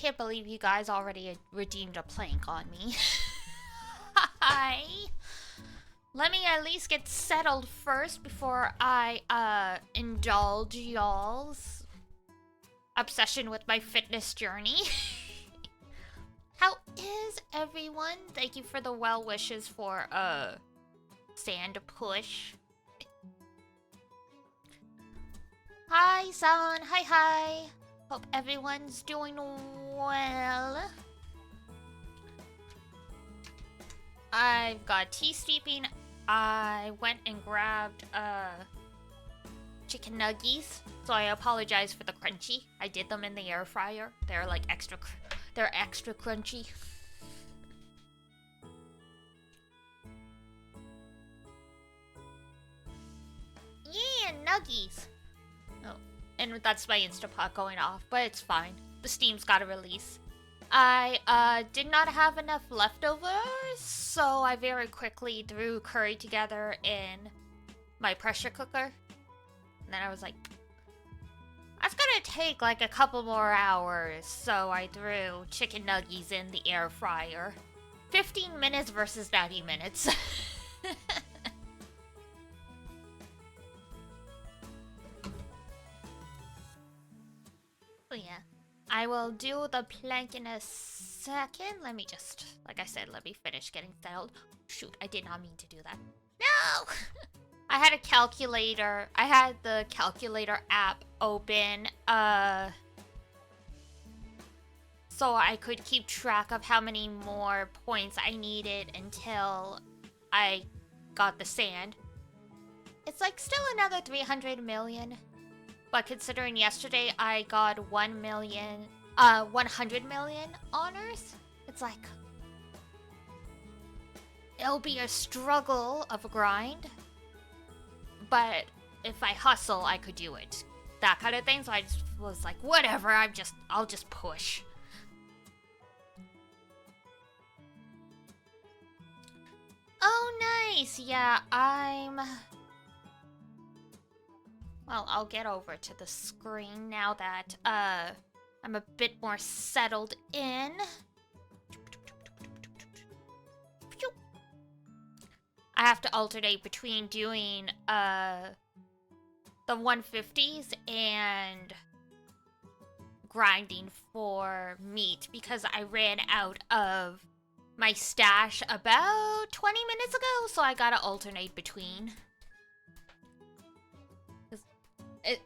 can't believe you guys already redeemed a plank on me. Hi. Let me at least get settled first before I indulge y'all's obsession with my fitness journey. How is everyone? Thank you for the well wishes for sand push. Hi San, hi. Hope everyone's doing well. I've got tea steeping. I went and grabbed chicken nuggies, so I apologize for the crunchy. I did them in the air fryer. They're like extra crunchy. Yeah, nuggies. Oh, and that's my Instapot going off, but it's fine. The steam's gotta release. I did not have enough leftovers, so I very quickly threw curry together in my pressure cooker. And then I was like, that's gonna take like a couple more hours, so I threw chicken nuggies in the air fryer. 15 minutes versus 90 minutes. Oh yeah. I will do the plank in a second. Let me just, like I said, let me finish getting settled. Shoot, I did not mean to do that. No! I had a calculator. I had the calculator app open, so I could keep track of how many more points I needed until I got the sand. It's like still another 300 million. But considering yesterday I got 100 million honors, it's like it'll be a struggle of a grind. But if I hustle, I could do it. That kind of thing. So I just was like, whatever, I'll just push. Oh, nice. Yeah, well, I'll get over to the screen now that I'm a bit more settled in. I have to alternate between doing the 150s and grinding for meat because I ran out of my stash about 20 minutes ago, so I gotta alternate between.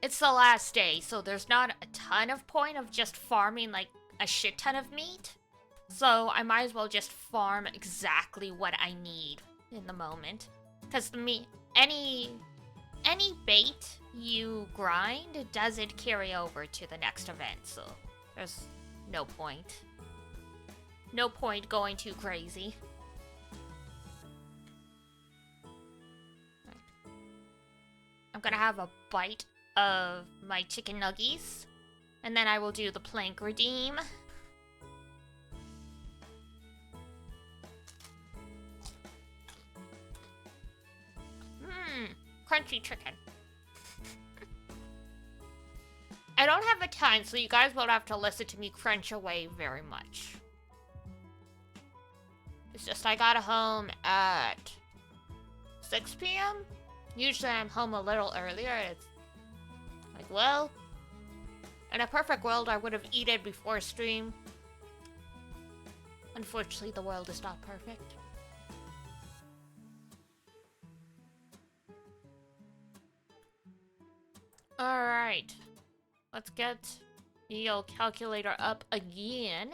It's the last day, so there's not a ton of point of just farming like a shit ton of meat. So I might as well just farm exactly what I need in the moment. Because the meat, any bait you grind doesn't carry over to the next event, so there's no point. No point going too crazy. I'm gonna have a bite of my chicken nuggies, and then I will do the plank redeem. Crunchy chicken. I don't have a ton, so you guys won't have to listen to me crunch away very much. It's just I got home at 6 p.m. Usually I'm home a little earlier. It's like, well, in a perfect world, I would have eaten before stream. Unfortunately, the world is not perfect. Alright. Let's get the old calculator up again.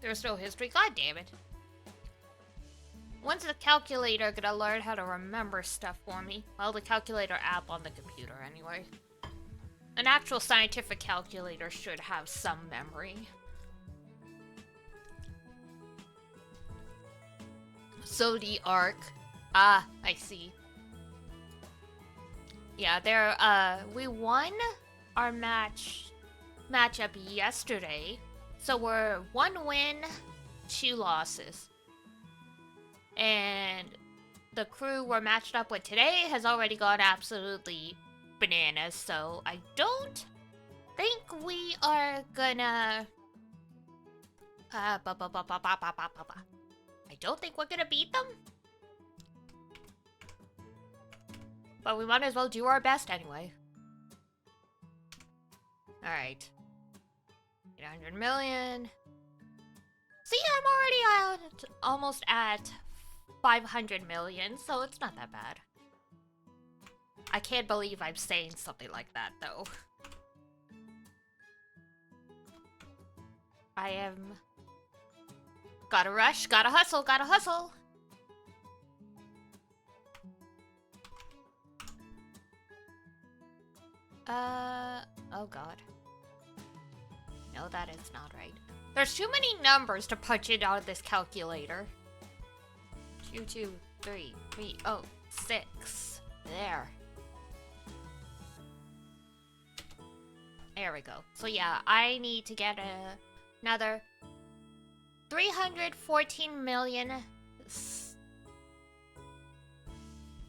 There's no history. God damn it. When's the calculator gonna learn how to remember stuff for me? Well, the calculator app on the computer, anyway. An actual scientific calculator should have some memory. So the arc. Ah, I see. Yeah, we won our matchup yesterday. So we're 1 win, 2 losses. And the crew we're matched up with today has already gone absolutely bananas, so I don't think we are gonna... I don't think we're gonna beat them. But we might as well do our best anyway. Alright. 800 million. See, I'm already almost at 500 million, so it's not that bad. I can't believe I'm saying something like that, though. I am... Gotta rush, gotta hustle, gotta hustle! Oh god. No, that is not right. There's too many numbers to punch in out of this calculator. 2, 2, 3, 3, oh, 6. There. There we go. So yeah, I need to get another 314 million.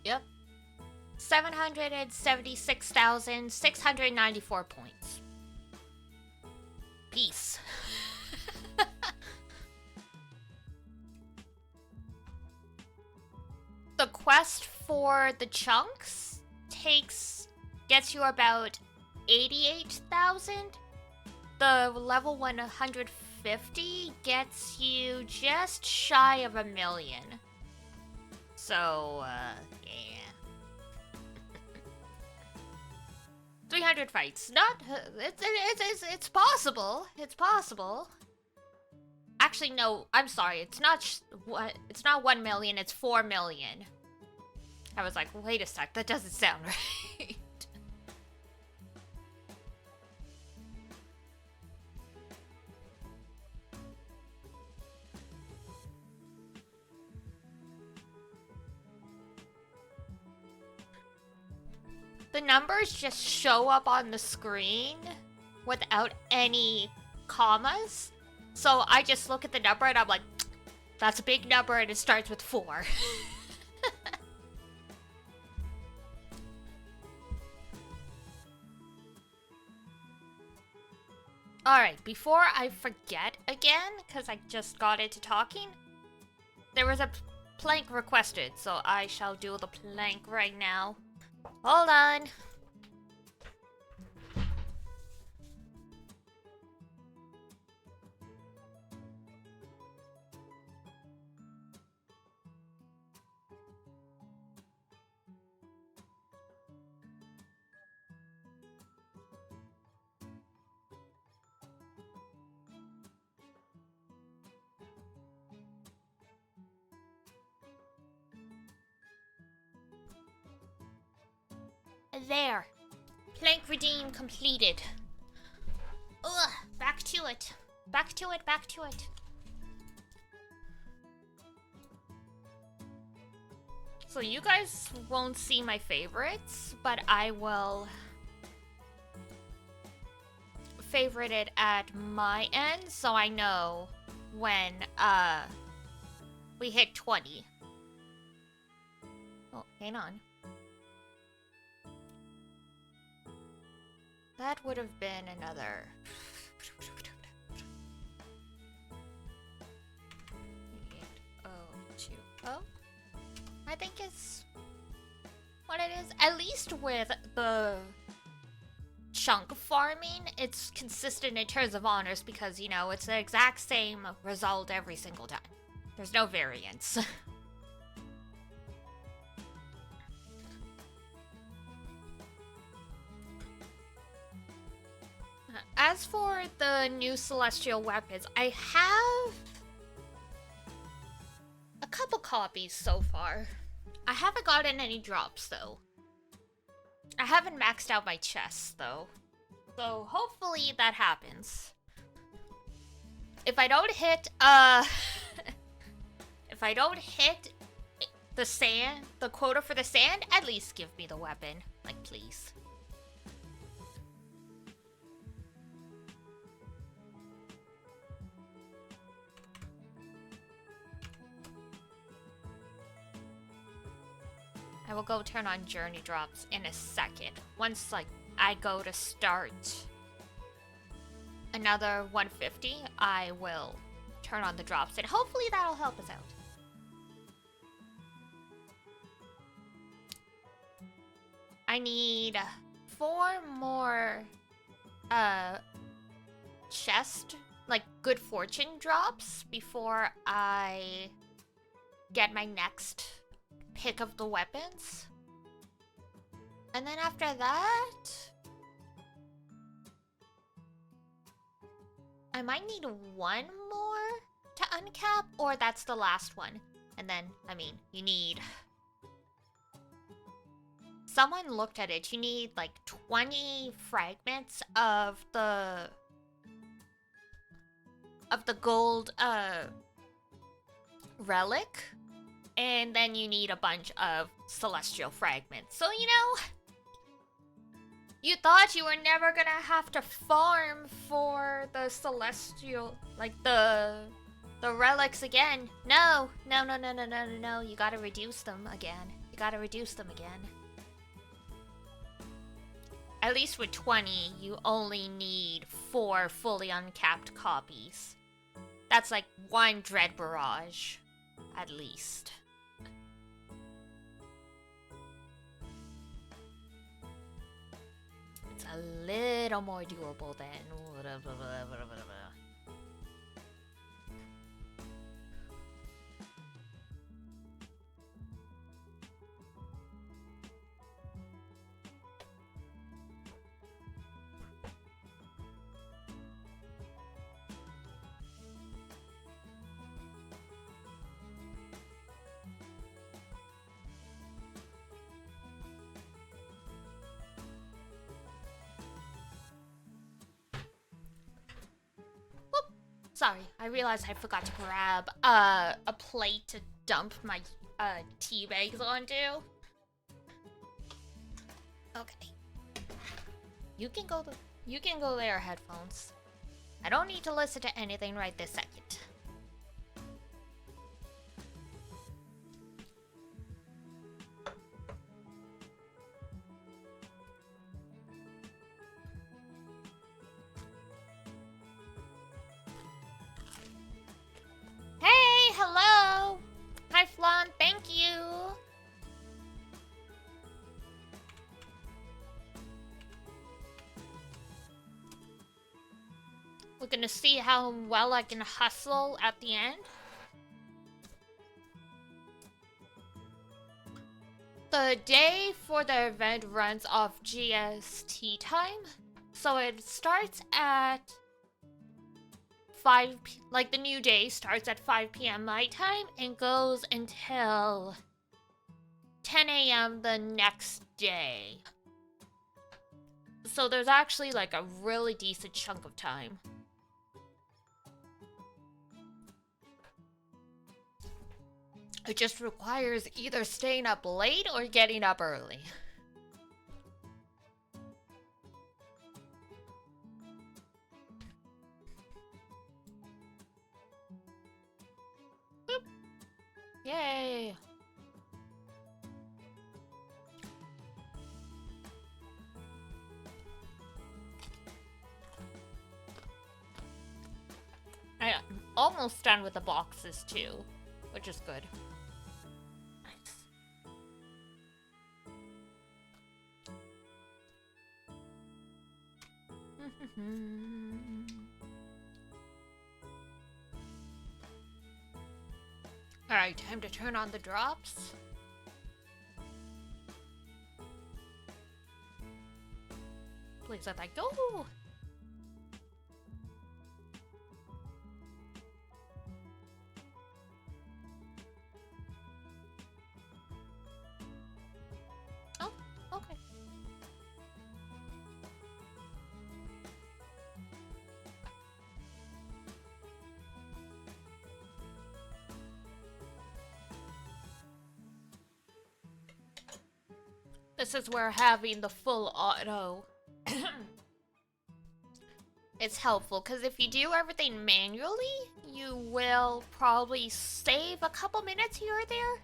Yep. 776,694 points. Peace. The quest for the chunks gets you about 88,000. The level 150 gets you just shy of 1 million. So, yeah. 300 fights. It's possible. It's possible. Actually, no. I'm sorry. It's not 1 million. It's 4 million. I was like, wait a sec. That doesn't sound right. The numbers just show up on the screen without any commas. So I just look at the number and I'm like, that's a big number and it starts with 4. Alright, before I forget again, because I just got into talking, there was a plank requested, so I shall do the plank right now. Hold on. There. Plank redeem completed. Ugh, back to it. Back to it, back to it. So you guys won't see my favorites, but I will favorite it at my end so I know when we hit 20. Oh, hang on. That would have been another... I think it's what it is. At least with the chunk farming, it's consistent in terms of honors because, you know, it's the exact same result every single time. There's no variance. As for the new celestial weapons, I have a couple copies so far. I haven't gotten any drops though. I haven't maxed out my chests though. So hopefully that happens. If I don't hit if I don't hit the quota for the sand, at least give me the weapon. Like, please. I will go turn on journey drops in a second. Once, like, I go to start another 150, I will turn on the drops, and hopefully that'll help us out. I need 4 more chest, like good fortune drops before I get my next pick of the weapons. And then after that, I might need 1 more to uncap, or that's the last one. And then, I mean, you need... Someone looked at it, you need like 20 fragments of the gold relic, and then you need a bunch of celestial fragments. So, you know, you thought you were never gonna have to farm for the celestial, like the relics again. No, you gotta reduce them again. You gotta reduce them again. At least with 20, you only need 4 fully uncapped copies. That's like 1 Dread Barrage, at least. It's a little more doable than... Sorry, I realized I forgot to grab a plate to dump my tea bags onto. Okay. You can go there, headphones. I don't need to listen to anything right this second. Hello! Hi, Flan, thank you! We're gonna see how well I can hustle at the end. The day for the event runs off GST time, so it starts at 5 p.m. Like the new day starts at 5 p.m. my time and goes until 10 a.m. the next day. So there's actually like a really decent chunk of time. It just requires either staying up late or getting up early. Boop. Yay! I'm almost done with the boxes too, which is good. Alright, time to turn on the drops. Please let that go. Oh, okay. This is where having the full auto it's helpful, because if you do everything manually, you will probably save a couple minutes here or there,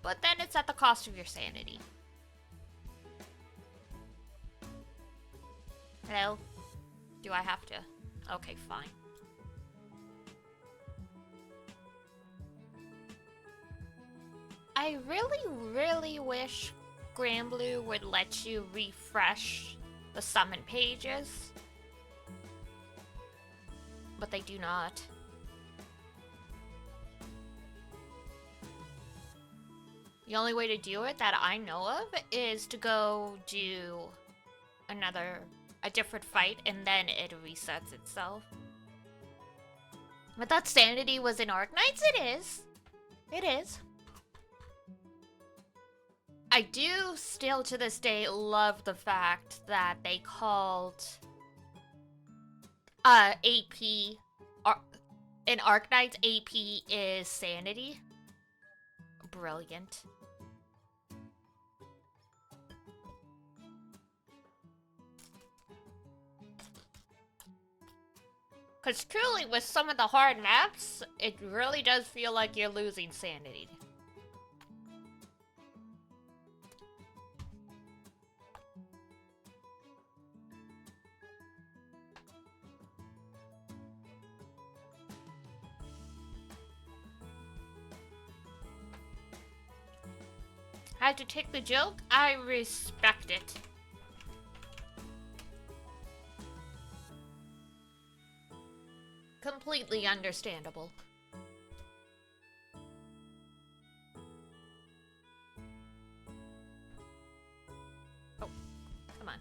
but then it's at the cost of your sanity. Hello? Do I have to? Okay, fine. I really wish GRANBLUE would let you refresh the summon pages, but they do not. The only way to do it that I know of is to go do a different fight, and then it resets itself. But that sanity was in Arknights? It is. It is. I do still to this day love the fact that they called AP in Arknights AP is sanity. Brilliant. Because truly, with some of the hard maps, it really does feel like you're losing sanity. Had to take the joke? I respect it. Completely understandable. Oh, come on.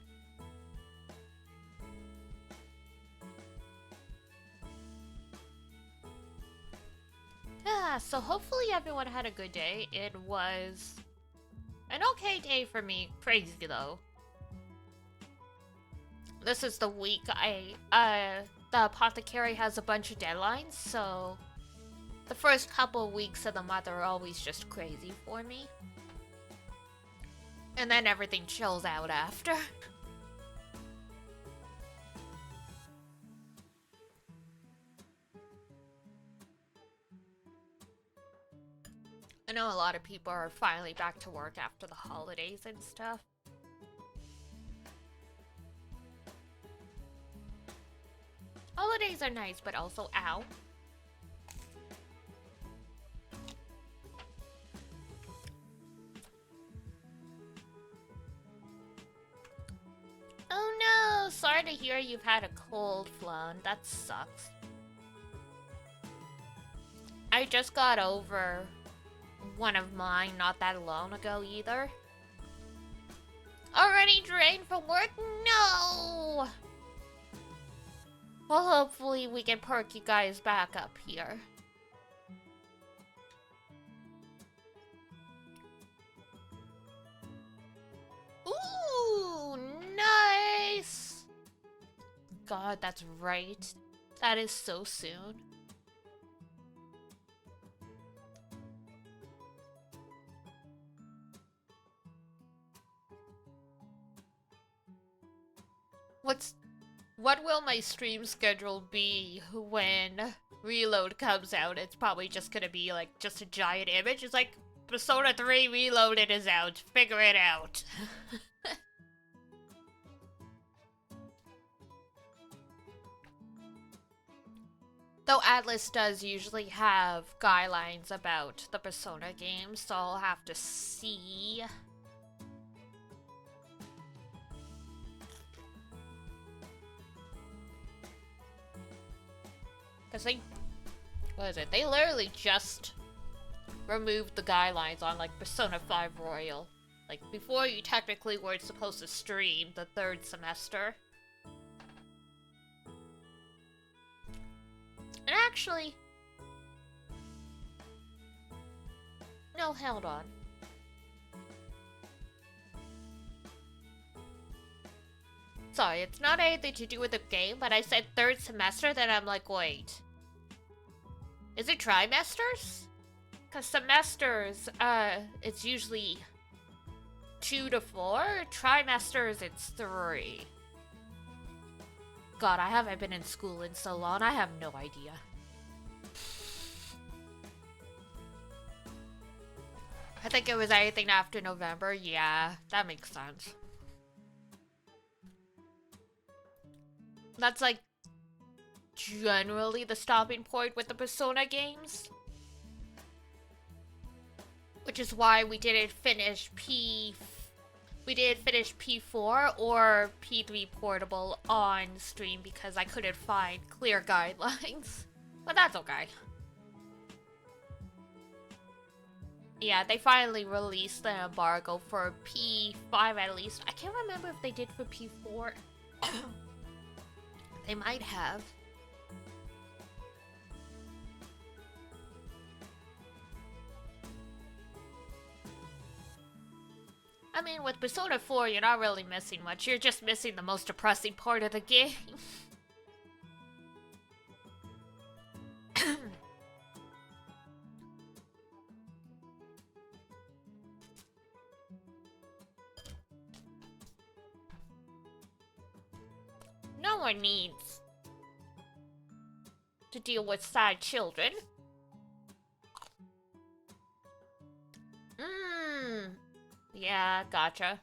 Yeah, so hopefully everyone had a good day. It was an okay day for me. Crazy though. This is the week the apothecary has a bunch of deadlines, so the first couple of weeks of the month are always just crazy for me. And then everything chills out after. I know a lot of people are finally back to work after the holidays and stuff. Holidays are nice, but also ow. Oh no, sorry to hear you've had a cold, Flown. That sucks. I just got over one of mine not that long ago either. Already drained from work? No! Well, hopefully we can perk you guys back up here. Ooh, nice! God, that's right. That is so soon. What will my stream schedule be when Reload comes out? It's probably just gonna be like just a giant image. It's like Persona 3 Reloaded is out. Figure it out. Though Atlas does usually have guidelines about the Persona games, so I'll have to see. Because what is it? They literally just removed the guidelines on, like, Persona 5 Royal. Like, before you technically weren't supposed to stream the third semester. And actually... No, hold on. Sorry, it's not anything to do with the game, but I said third semester, then I'm like, wait. Is it trimesters? Because semesters, it's usually 2 to 4. Trimesters, it's 3. God, I haven't been in school in so long, I have no idea. I think it was anything after November. Yeah, that makes sense. That's like generally the stopping point with the Persona games. Which is why we didn't finish P4 or P3 Portable on stream because I couldn't find clear guidelines. But that's okay. Yeah, they finally released the embargo for P5 at least. I can't remember if they did for P4. They might have. I mean, with Persona 4, you're not really missing much. You're just missing the most depressing part of the game. No one needs to deal with sad children. Yeah, gotcha.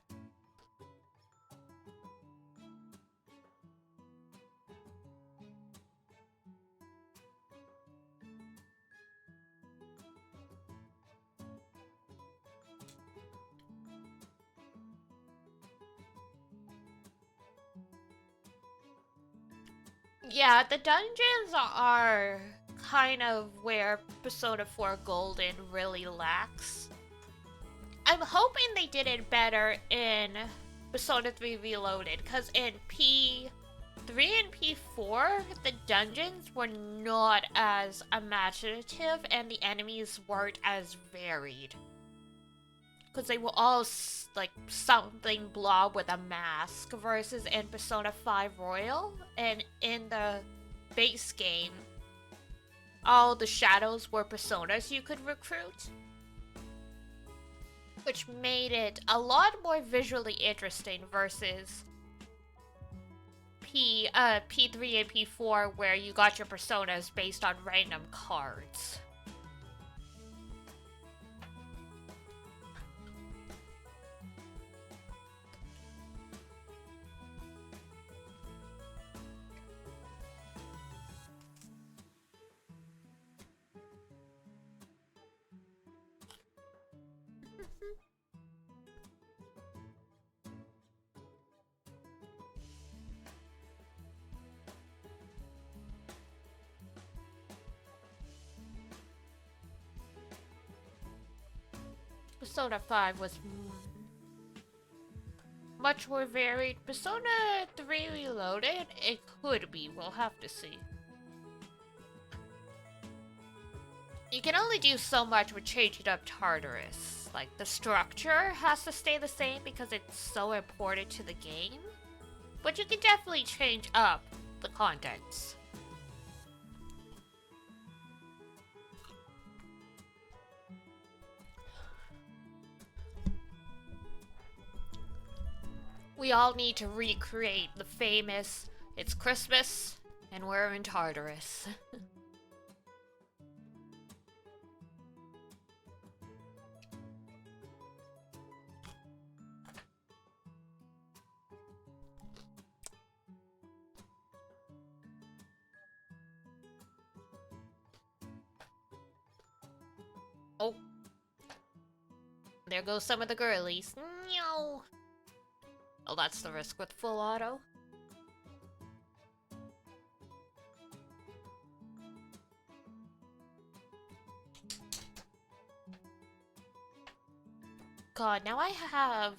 Yeah, the dungeons are kind of where Persona 4 Golden really lacks. I'm hoping they did it better in Persona 3 Reloaded, because in P3 and P4, the dungeons were not as imaginative and the enemies weren't as varied. Because they were all like something blob with a mask, versus in Persona 5 Royal and in the base game, all the shadows were personas you could recruit. Which made it a lot more visually interesting versus P3 and P4 where you got your personas based on random cards. Persona 5 was much more varied. Persona 3 Reloaded? It could be, we'll have to see. You can only do so much with changing up Tartarus. Like, the structure has to stay the same because it's so important to the game. But you can definitely change up the contents. We all need to recreate the famous "It's Christmas and we're in Tartarus." Oh. There goes some of the girlies. No. Oh, that's the risk with full auto. God, now I have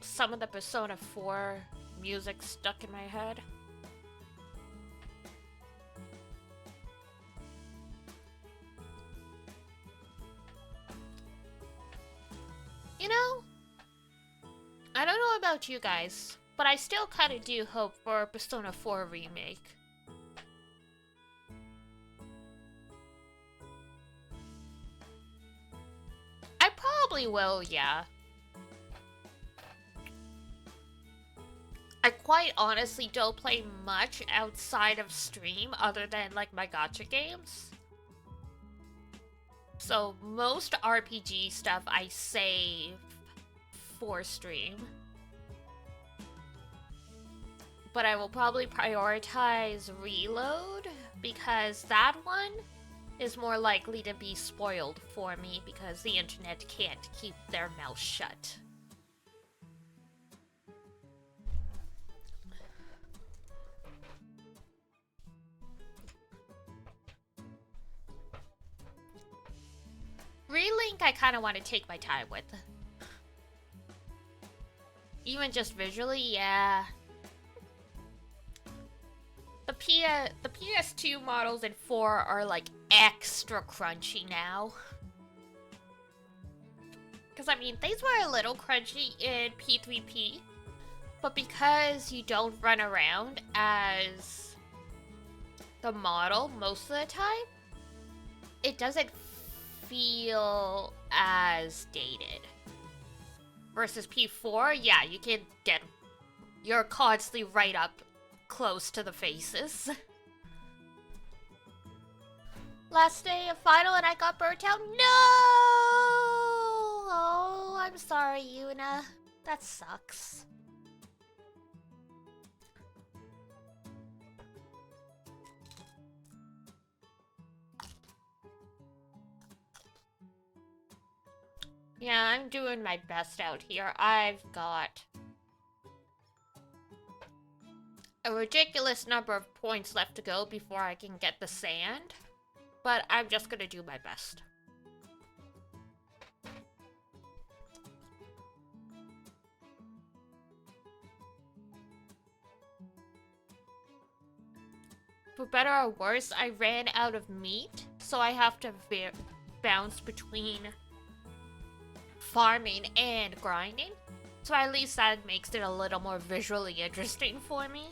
some of the Persona 4 music stuck in my head. You know, I don't know about you guys, but I still kind of do hope for a Persona 4 remake. I probably will, yeah. I quite honestly don't play much outside of stream other than like my gacha games. So most RPG stuff I save for stream. but I will probably prioritize reload because that one is more likely to be spoiled for me because the internet can't keep their mouth shut. Relink I kind of want to take my time with. Even just visually, yeah. The PS2 models in 4 are like extra crunchy now. Because I mean, these were a little crunchy in P3P, but because you don't run around as the model most of the time, it doesn't feel as dated. Versus P4, yeah, you can get... You're constantly right up close to the faces. Last day of final and I got burnt out? No! Oh, I'm sorry, Yuna. That sucks. Yeah, I'm doing my best out here. I've got a ridiculous number of points left to go before I can get the sand, but I'm just gonna do my best. For better or worse, I ran out of meat, so I have to bounce between farming and grinding. So at least that makes it a little more visually interesting for me.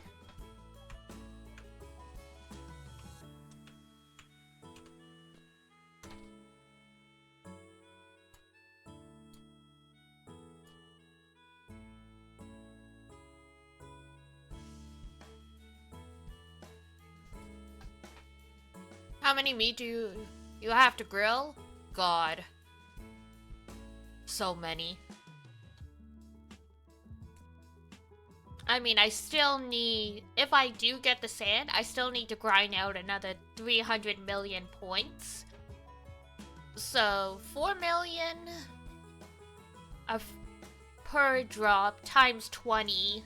How many meat do you have to grill? God. So many. I mean, I still need... If I do get the sand, I still need to grind out another 300 million points. So, 4 million per drop times 20.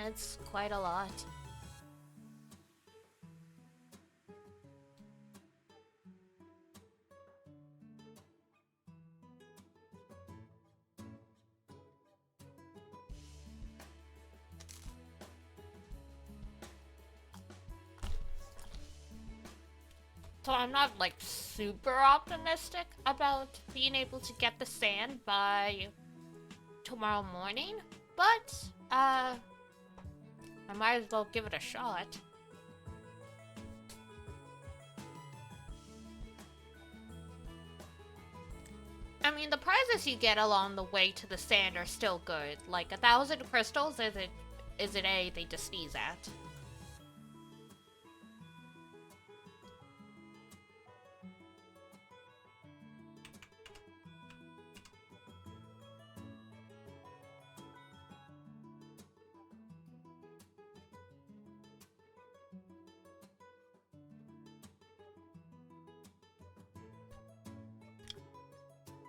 It's quite a lot. So I'm not, like, super optimistic about being able to get the sand by tomorrow morning, but, I might as well give it a shot. I mean, the prizes you get along the way to the sand are still good. Like, 1,000 crystals isn't anything to sneeze at.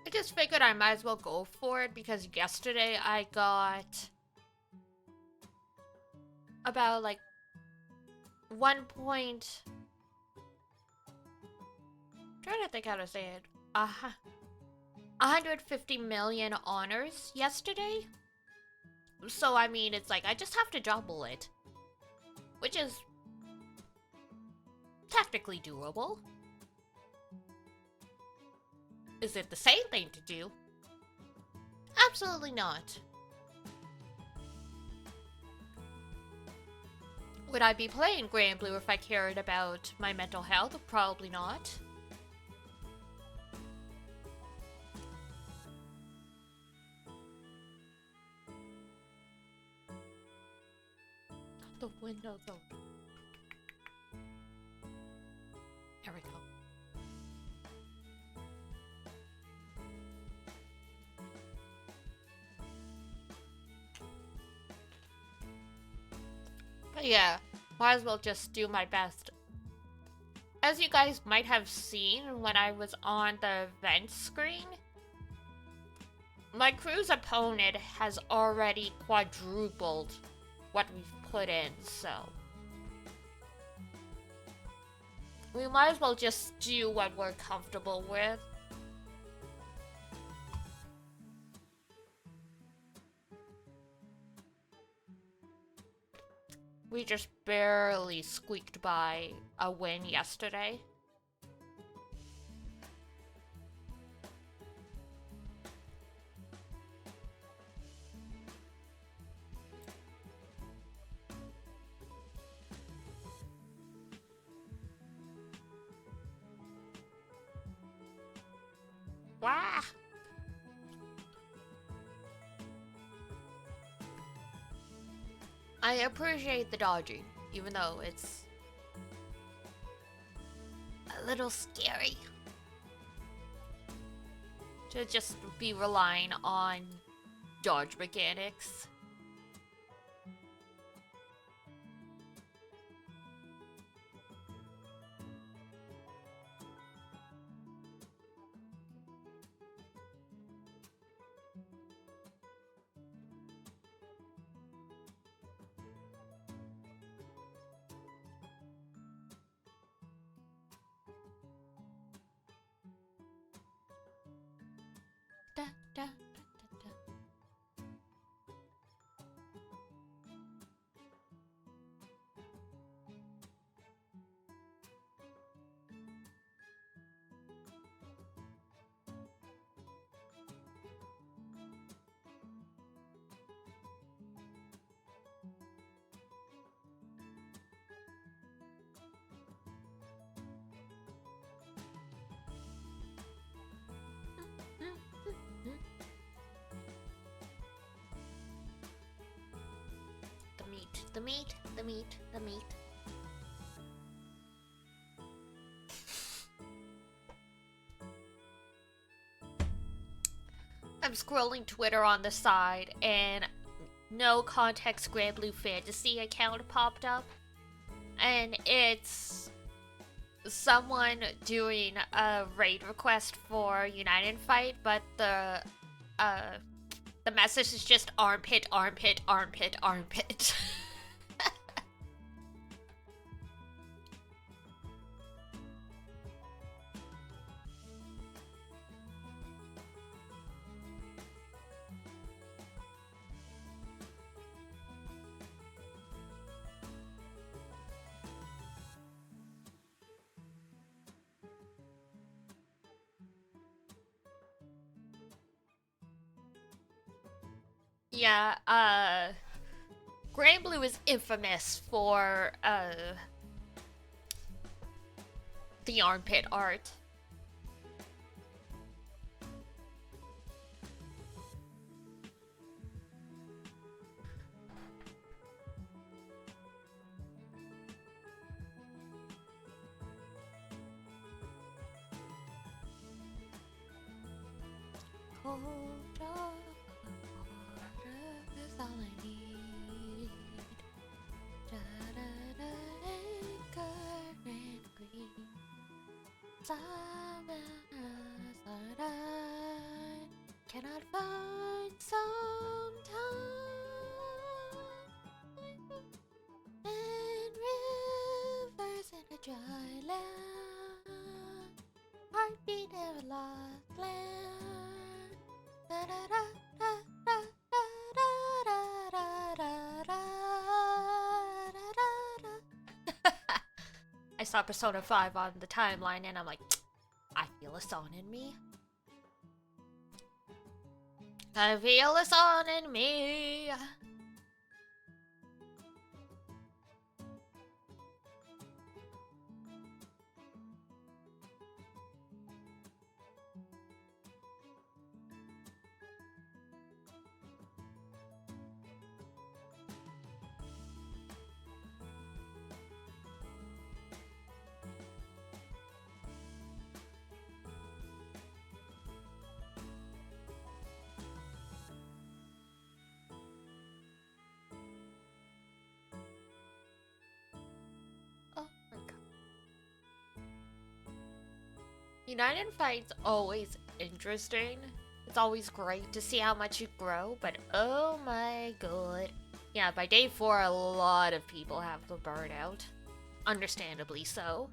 I just figured I might as well go for it because yesterday I got about like 1 trying to think how to say it. 150 million honors yesterday. So I mean, it's like I just have to double it, which is technically doable. Is it the same thing to do? Absolutely not. Would I be playing GRANBLUE if I cared about my mental health? Probably not. The window's open. There we go. Yeah, might as well just do my best. As you guys might have seen when I was on the event screen, my crew's opponent has already quadrupled what we've put in, so we might as well just do what we're comfortable with. We just barely squeaked by a win yesterday. Wow. I appreciate the dodging, even though it's a little scary to just be relying on dodge mechanics. Da, da, da, da, da. The meat, the meat, the meat. I'm scrolling Twitter on the side and no context GRANBLUE fantasy account popped up. And it's someone doing a raid request for United Fight, but the message is just armpit, armpit, armpit, armpit. Yeah, GRANBLUE is infamous for, the armpit art. Cold dark water is all I need. Da-da-da, anchor and green. Somehow that I cannot find some time. And rivers in a dry land. Heartbeat never lost land. Da da da da da da da da da da. I saw Persona 5 on the timeline and I'm like, I feel a song in me. I feel a song in me. United Fight's always interesting. It's always great to see how much you grow, but oh my god. Yeah, by day 4, a lot of people have the burnout. Understandably so.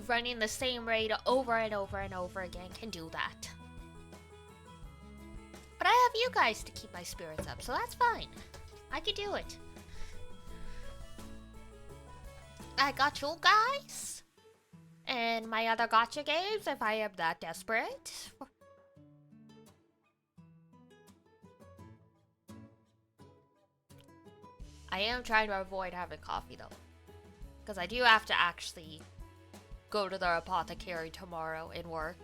Running the same raid over and over and over again can do that. But I have you guys to keep my spirits up, so that's fine. I can do it. I got you guys. And my other gotcha games if I am that desperate. I am trying to avoid having coffee though. Because I do have to actually go to the apothecary tomorrow and work.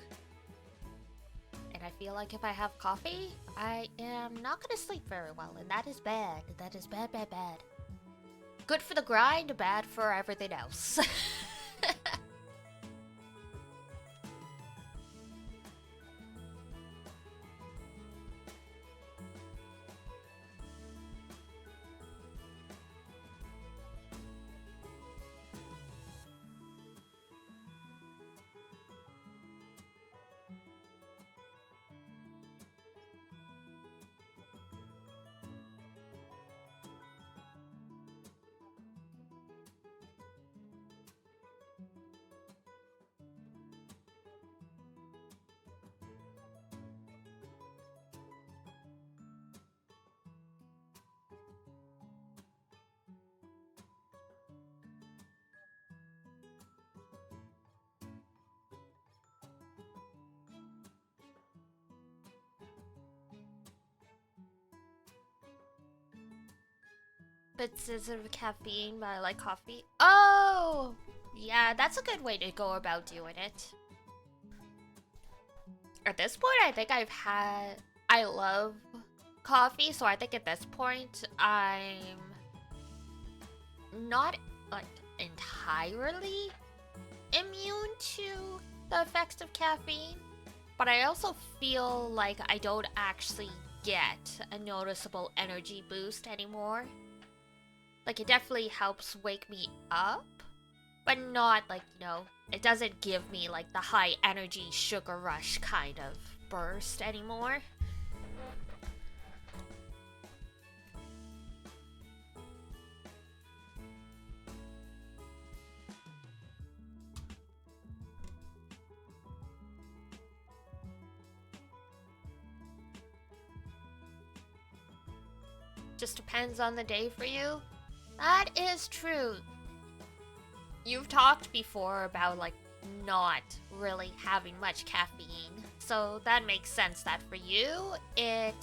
And I feel like if I have coffee, I am not going to sleep very well. And that is bad. That is bad, bad, bad. Good for the grind, bad for everything else. Bits of caffeine, but I like coffee. Oh! Yeah, that's a good way to go about doing it. At this point, I think I love coffee, so I think at this point, I'm not, like, entirely immune to the effects of caffeine. But I also feel like I don't actually get a noticeable energy boost anymore. Like, it definitely helps wake me up, but not, like, you know, it doesn't give me, like, the high energy sugar rush kind of burst anymore. Just depends on the day for you. That is true. You've talked before about, like, not really having much caffeine. So that makes sense that for you, it,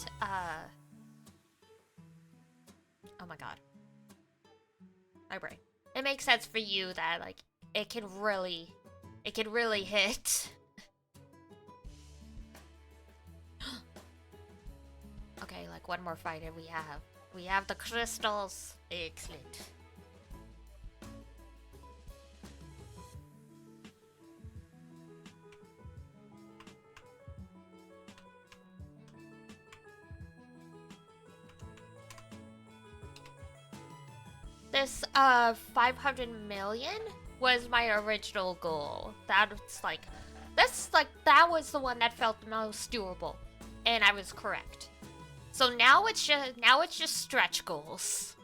oh my god. My brain. It makes sense for you that, like, it can really hit. Okay, like, one more fight and we have. We have the crystals. Excellent. This 500 million was my original goal. That was the one that felt the most doable, and I was correct. So now it's just stretch goals.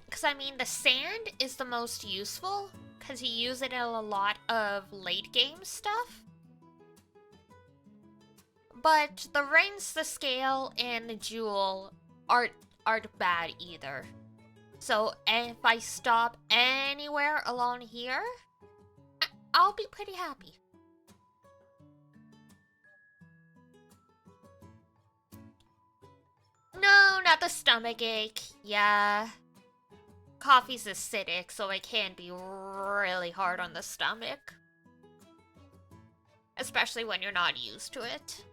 Because I mean, the sand is the most useful because you use it in a lot of late game stuff. But the rings, the scale, and the jewel aren't bad either. So if I stop anywhere along here, I'll be pretty happy. No, not the stomach ache. Yeah. Coffee's acidic, so it can be really hard on the stomach. Especially when you're not used to it.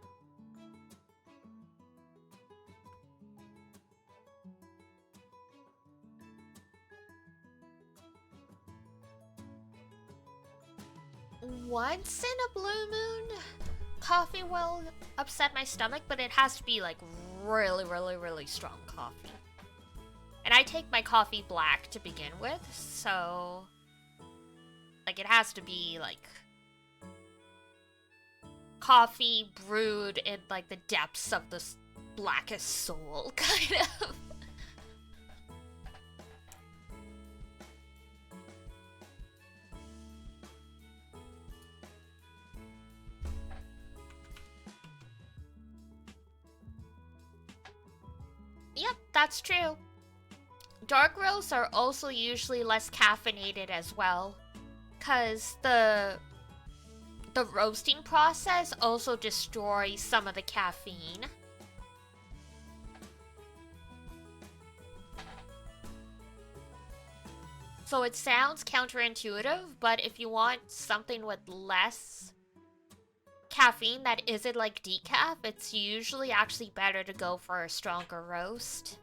Once in a blue moon, coffee will upset my stomach, but it has to be like really, really, really strong coffee. And I take my coffee black to begin with, so like it has to be like coffee brewed in like the depths of the blackest soul, kind of. Yep, that's true. Dark roasts are also usually less caffeinated as well, because the roasting process also destroys some of the caffeine. So it sounds counterintuitive, but if you want something with less caffeine that isn't like decaf, it's usually actually better to go for a stronger roast.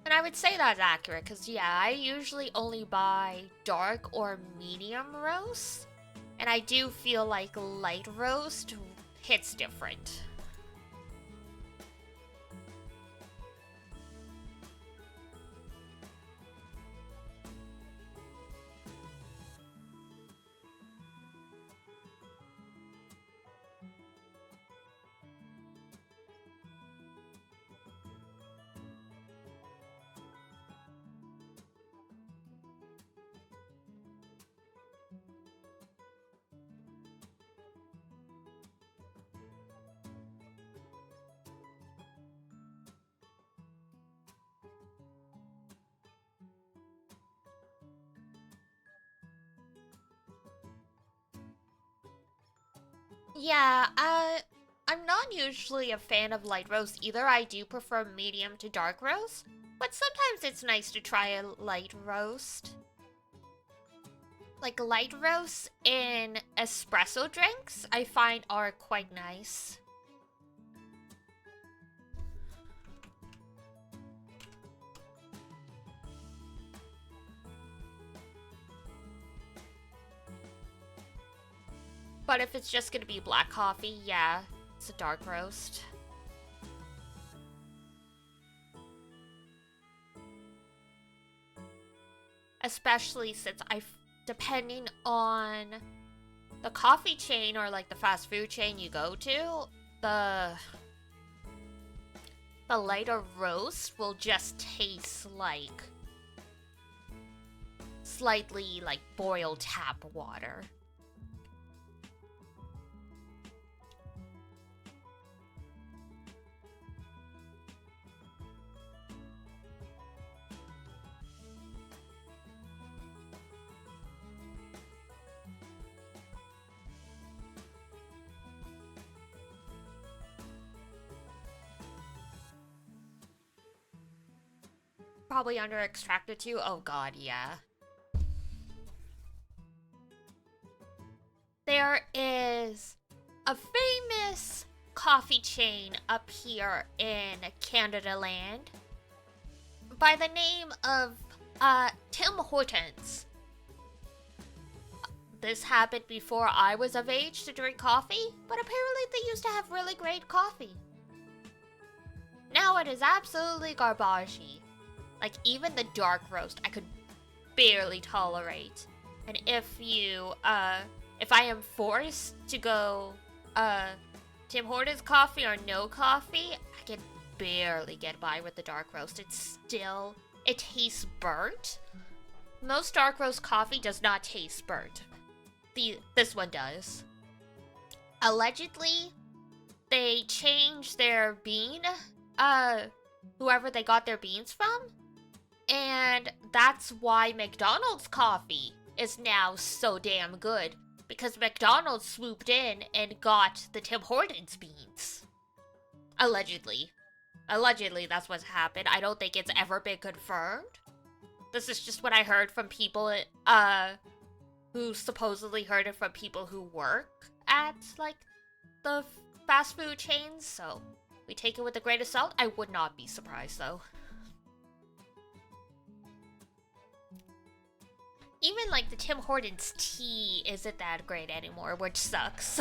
And I would say that's accurate, because yeah, I usually only buy dark or medium roast, and I do feel like light roast hits different. Yeah, I'm not usually a fan of light roast either. I do prefer medium to dark roast, but sometimes it's nice to try a light roast. Like light roasts in espresso drinks, I find are quite nice. But if it's just gonna be black coffee, yeah, it's a dark roast. Especially since depending on the coffee chain or like the fast food chain you go to, the lighter roast will just taste like slightly like boiled tap water. Probably under extracted too. Oh god, yeah. There is a famous coffee chain up here in Canada land by the name of Tim Hortons. This happened before I was of age to drink coffee, but apparently they used to have really great coffee. Now it is absolutely garbagey. Like, even the dark roast, I could barely tolerate. And if I am forced to go, Tim Hortons coffee or no coffee, I can barely get by with the dark roast. It tastes burnt. Most dark roast coffee does not taste burnt. This one does. Allegedly, they changed their bean, whoever they got their beans from. And that's why McDonald's coffee is now so damn good. Because McDonald's swooped in and got the Tim Hortons beans. Allegedly. Allegedly, that's what's happened. I don't think it's ever been confirmed. This is just what I heard from people, who supposedly heard it from people who work at, like, the fast food chains, so we take it with a grain of salt. I would not be surprised, though. Even, like, the Tim Hortons tea isn't that great anymore, which sucks.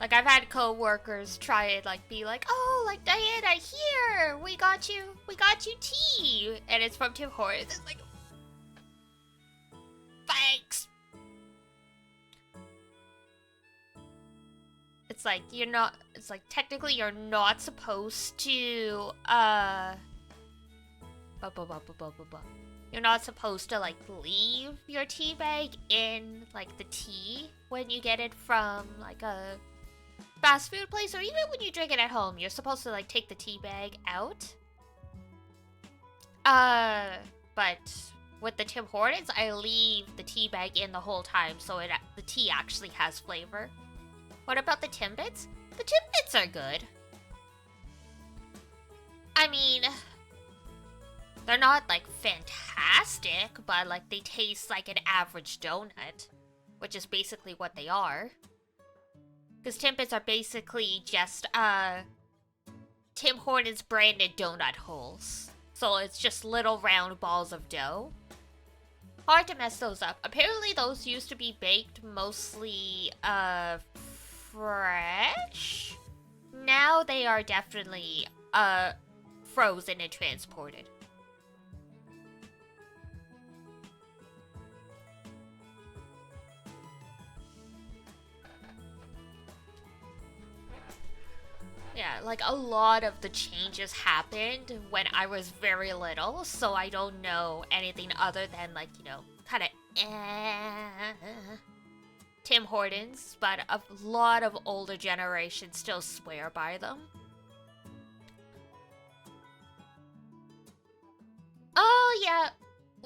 Like, I've had co-workers try it, like, be like, oh, like, Diana, here, we got you tea. And it's from Tim Hortons. It's like, thanks. It's like, technically you're not supposed to, you're not supposed to, like, leave your tea bag in, like, the tea when you get it from, like, a fast food place, or even when you drink it at home. You're supposed to, like, take the tea bag out. But with the Tim Hortons, I leave the tea bag in the whole time, so the tea actually has flavor. What about the Timbits? The Timbits are good. I mean, they're not, like, fantastic, but, like, they taste like an average donut, which is basically what they are. Because Timbits are basically just, Tim Hortons branded donut holes. So it's just little round balls of dough. Hard to mess those up. Apparently those used to be baked mostly, fresh. Now they are definitely, frozen and transported. Yeah, like, a lot of the changes happened when I was very little, so I don't know anything other than, like, you know, kind of Tim Hortons, but a lot of older generations still swear by them. Oh, yeah,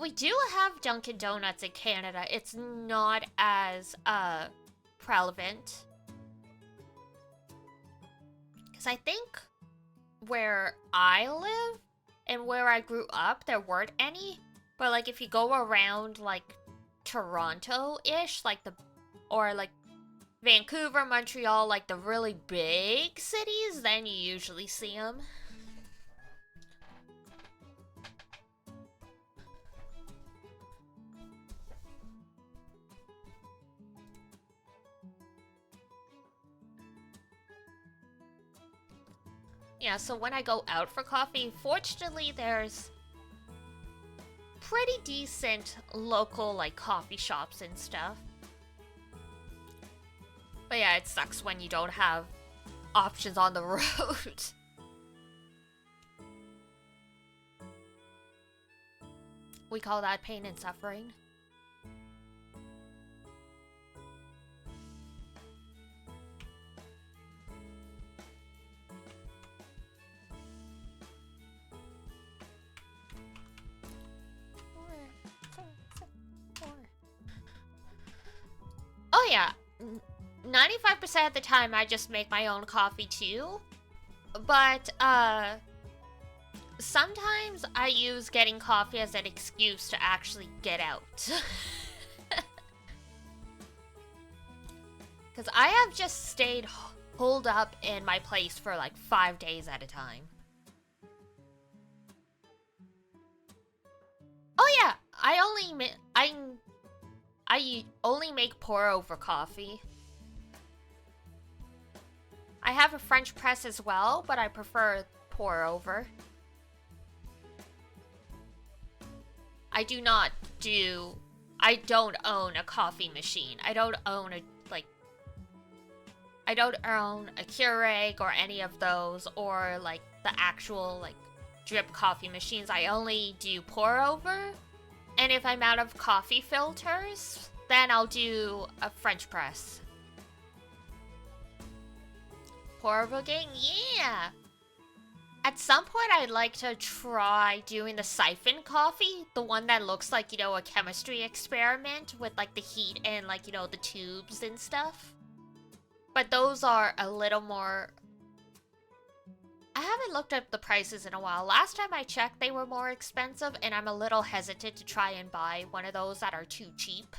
we do have Dunkin' Donuts in Canada. It's not as, prevalent. I think where I live and where I grew up, there weren't any. But, like, if you go around, like, Toronto-ish, like, or, like, Vancouver, Montreal, like, the really big cities, then you usually see them. Yeah, so when I go out for coffee, fortunately there's pretty decent local, like, coffee shops and stuff. But yeah, it sucks when you don't have options on the road. We call that pain and suffering. Oh yeah, 95% of the time I just make my own coffee too, but sometimes I use getting coffee as an excuse to actually get out. Because I have just stayed holed up in my place for like 5 days at a time. Oh yeah, I only make pour-over coffee. I have a French press as well, but I prefer pour-over. I don't own a coffee machine. I don't own a Keurig or any of those, or like the actual like drip coffee machines. I only do pour-over. And if I'm out of coffee filters, then I'll do a French press. Pour-over gang? Yeah! At some point, I'd like to try doing the siphon coffee. The one that looks like, you know, a chemistry experiment with, like, the heat and, like, you know, the tubes and stuff. But those are a little more... I haven't looked up the prices in a while. Last time I checked, they were more expensive, and I'm a little hesitant to try and buy one of those that are too cheap.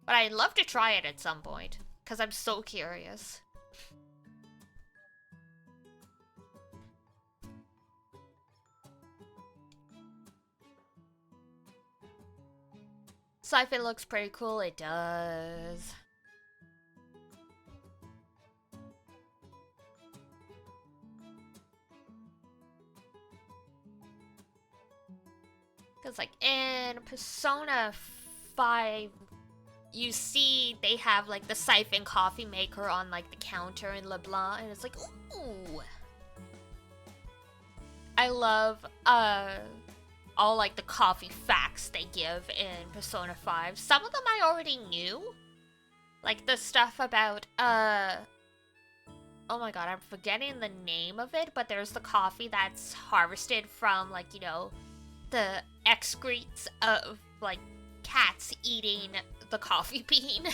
But I'd love to try it at some point, because I'm so curious. Sci-fi looks pretty cool, it does. Because, like, in Persona 5, you see they have, like, the siphon coffee maker on, like, the counter in LeBlanc, and it's like, ooh! I love, all, like, the coffee facts they give in Persona 5. Some of them I already knew. Like, the stuff about, oh my god, I'm forgetting the name of it, but there's the coffee that's harvested from, like, you know, the excretes of, like, cats eating the coffee bean.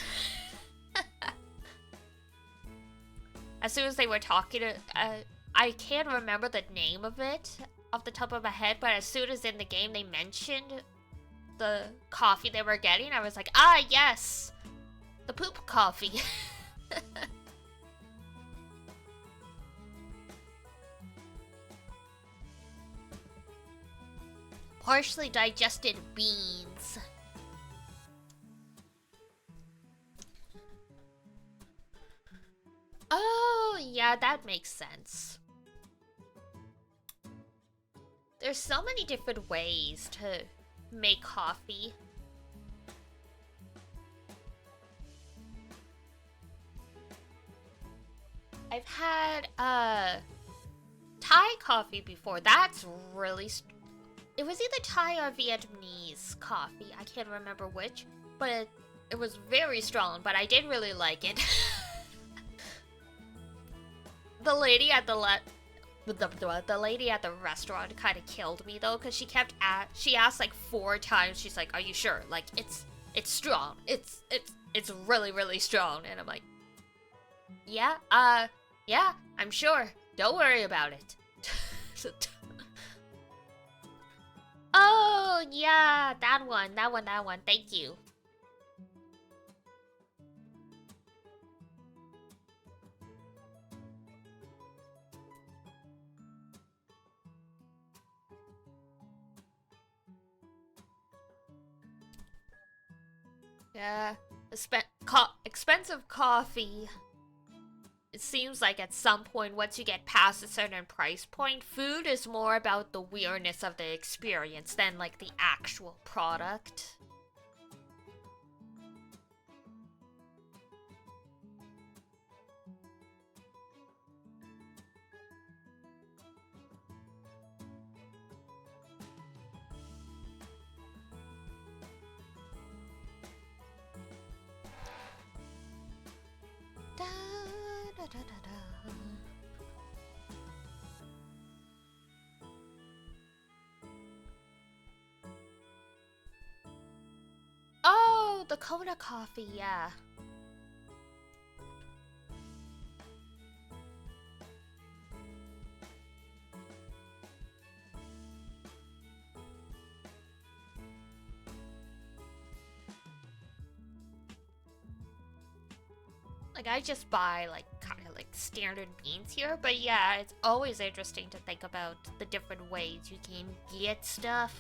As soon as they were talking, I can't remember the name of it off the top of my head, but as soon as in the game they mentioned the coffee they were getting, I was like, ah, yes! The poop coffee. Partially digested beans. Oh, yeah, that makes sense. There's so many different ways to make coffee. I've had Thai coffee before. That's really it was either Thai or Vietnamese coffee. I can't remember which, but it was very strong, but I did really like it. The lady at the lady at the restaurant kind of killed me though, because she asked like 4 times. She's like, "Are you sure? Like it's strong. It's really really strong." And I'm like, "Yeah, yeah, I'm sure. Don't worry about it." Oh yeah, that one. Thank you. Yeah, expensive coffee. It seems like at some point, once you get past a certain price point, food is more about the weirdness of the experience than like the actual product. Da, da, da, da, da. Oh, the Kona coffee, yeah. Like, I just buy, like, kind of like standard beans here, but yeah, it's always interesting to think about the different ways you can get stuff.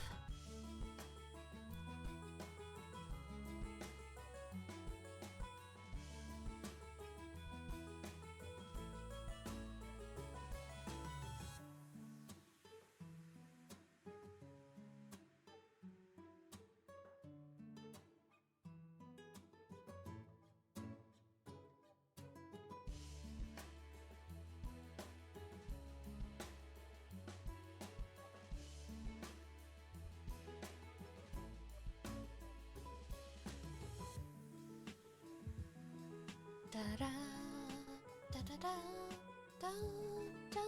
Da da da da da da da.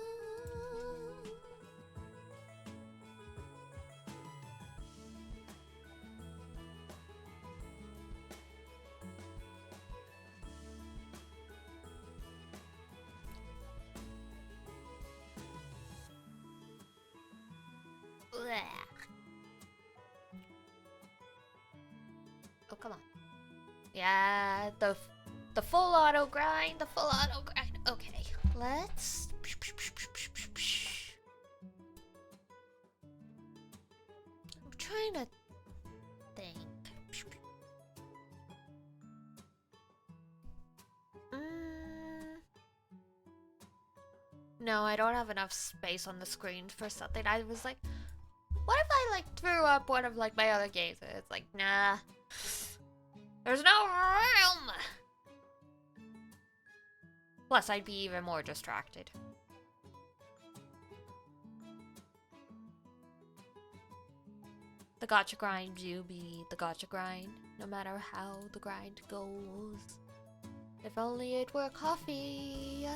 Oh, come on. Yeah, the full auto grind, the full auto grind. Okay, let's. I'm trying to think. No, I don't have enough space on the screen for something. I was like, what if I like threw up one of like my other games? And it's like, nah. There's no room! Plus, I'd be even more distracted. The gacha grind do be the gacha grind, no matter how the grind goes. If only it were coffee.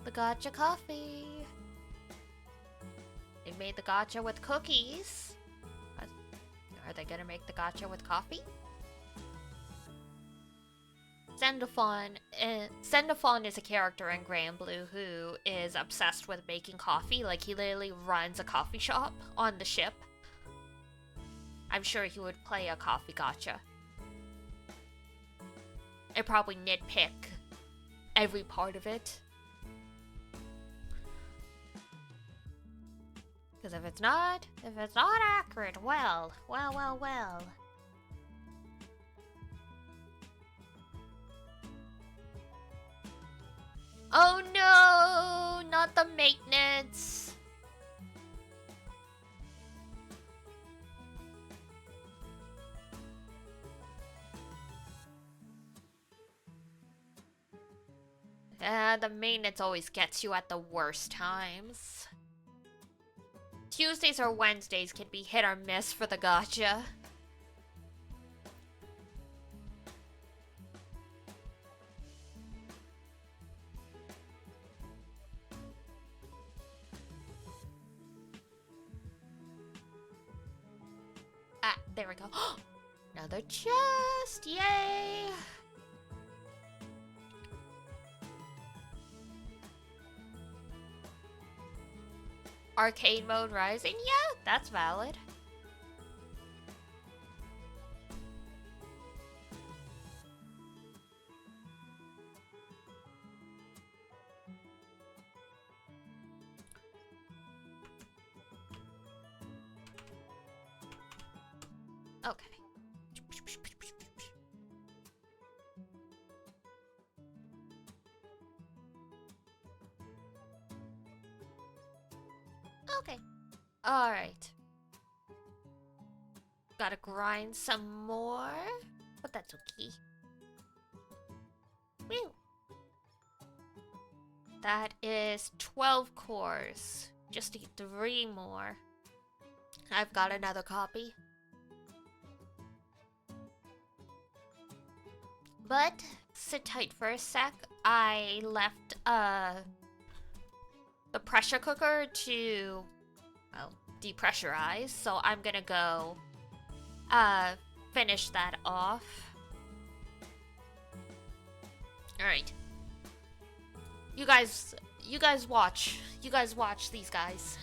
The gacha coffee. They made the gacha with cookies. Are they gonna make the gacha with coffee? Sendophon is a character in GRANBLUE who is obsessed with making coffee. Like, he literally runs a coffee shop on the ship. I'm sure he would play a coffee gacha. And probably nitpick every part of it. Because if it's not accurate, well. Oh no, not the maintenance. The maintenance always gets you at the worst times. Tuesdays or Wednesdays can be hit or miss for the gacha. Ah, there we go. Another chest! Yay! Arcade mode rising? Yeah, that's valid. Okay. Okay. Alright. Gotta grind some more. But that's okay. Whew. That is 12 cores. Just need 3 more. I've got another copy. But sit tight for a sec. I left the pressure cooker to, well, depressurize, so I'm gonna go finish that off. Alright. You guys watch. You guys watch these guys.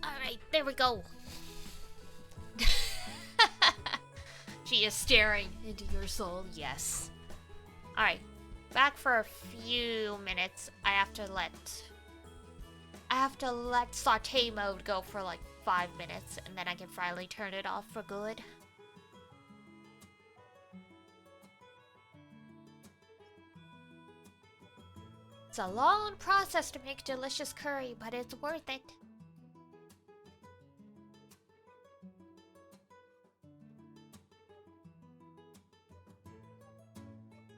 Alright, there we go. She is staring into your soul, yes. Alright. Back for a few minutes. I have to let saute mode go for like 5 minutes, and then I can finally turn it off for good. It's a long process to make delicious curry, but it's worth it.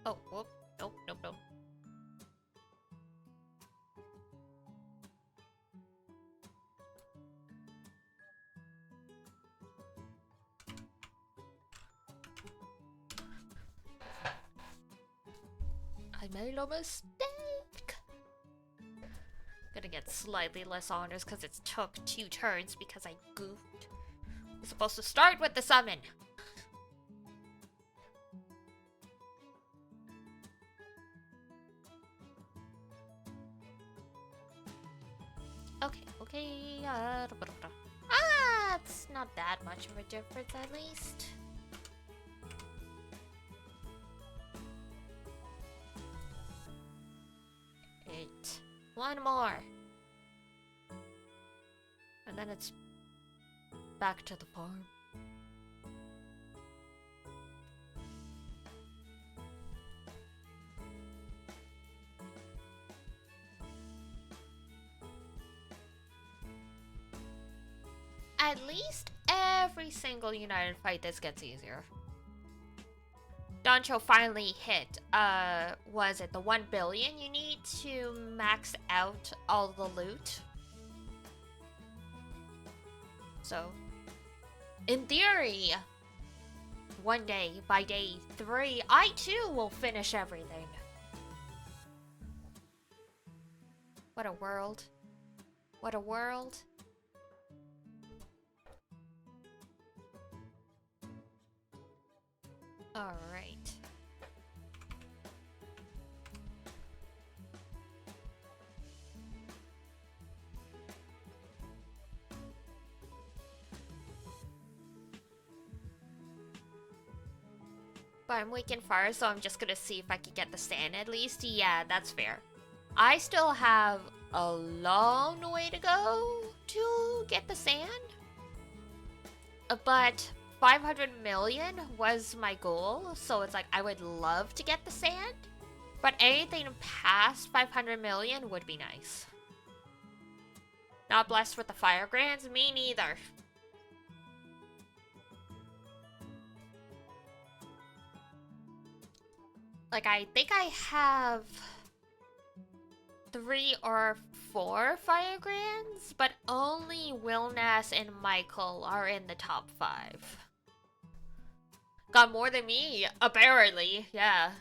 Oh, whoop. Nope, nope, nope. I made a mistake. Gonna get slightly less honors because it took 2 turns because I goofed. I'm supposed to start with the summon. Okay. It's not that much of a difference at least. One more. And then it's back to the farm. At least every single United fight this gets easier. Doncho finally hit, was it the 1 billion you need to max out all the loot? So, in theory, one day, by day 3, I too will finish everything. What a world. What a world. Alright. But I'm weak in fire, so I'm just gonna see if I can get the sand at least. Yeah, that's fair. I still have a long way to go to get the sand. But 500 million was my goal, so it's like I would love to get the sand. But anything past 500 million would be nice. Not blessed with the fire grants? Me neither. Like, I think I have 3 or 4 fire grants, but only Wilnas and Michael are in the top 5. Got more than me, apparently, yeah.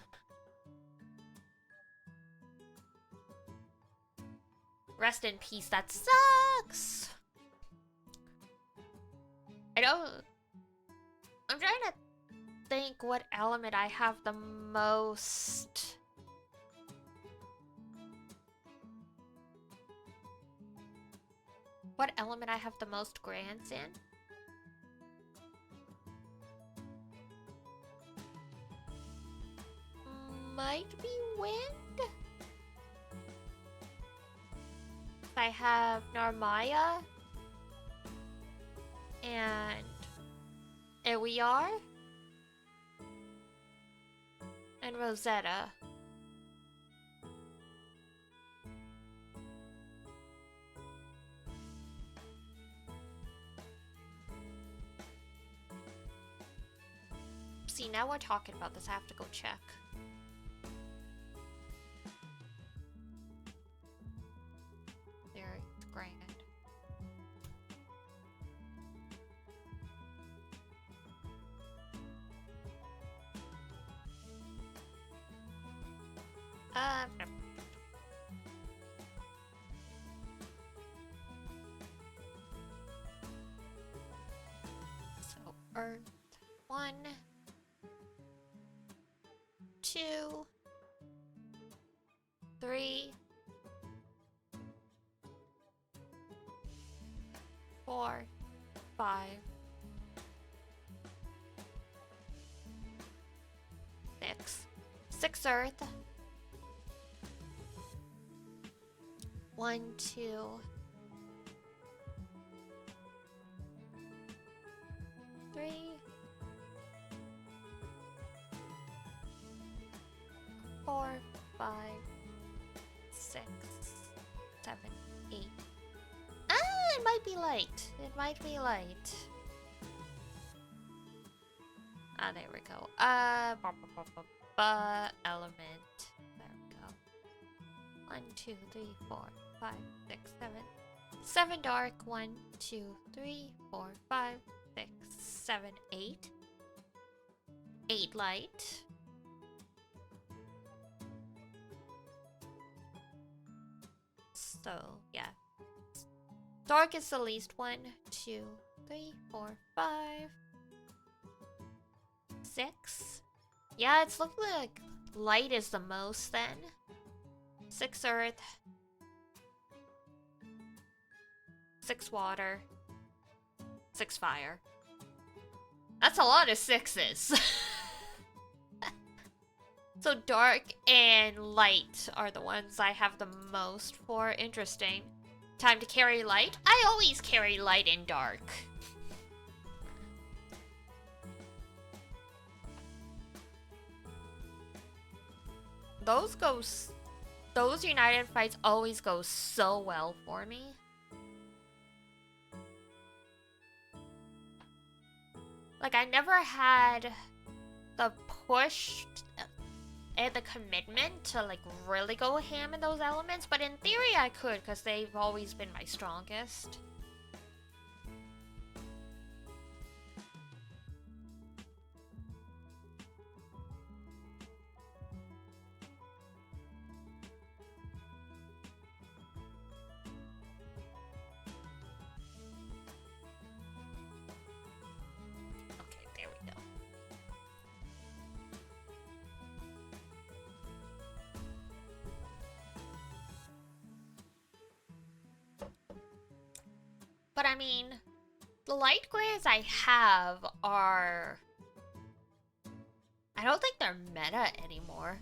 Rest in peace, that sucks! I'm trying to think what element I have the most. What element I have the most grants in? Might be wind? I have Narmaya and Ewiar and Rosetta. See, now we're talking about this. I have to go check. There, it's grand. No. So, Earth 1, 2, 3, 4, 5, 6, 6 earth. 1, 2. 3. 4, 5, 6, 7, 8. Ah, it might be light. It might be light. Ah, there we go. Element. There we go. 1, 2, 3, 4, 5, 6, 7. 7 dark. 1, 2, 3, 4, 5, 6, 7, 8. 8 light. So, yeah. Dark is the least. 1, 2, 3, 4, 5. 6. Yeah, it's looking like light is the most then. 6 earth. 6 water. 6 fire. That's a lot of 6s. So dark and light are the ones I have the most for. Interesting. Time to carry light? I always carry light and dark. Those united fights always go so well for me. Like, I never had the push and the commitment to, like, really go ham in those elements, but in theory I could, because they've always been my strongest. But I mean, the light grays I have are... I don't think they're meta anymore.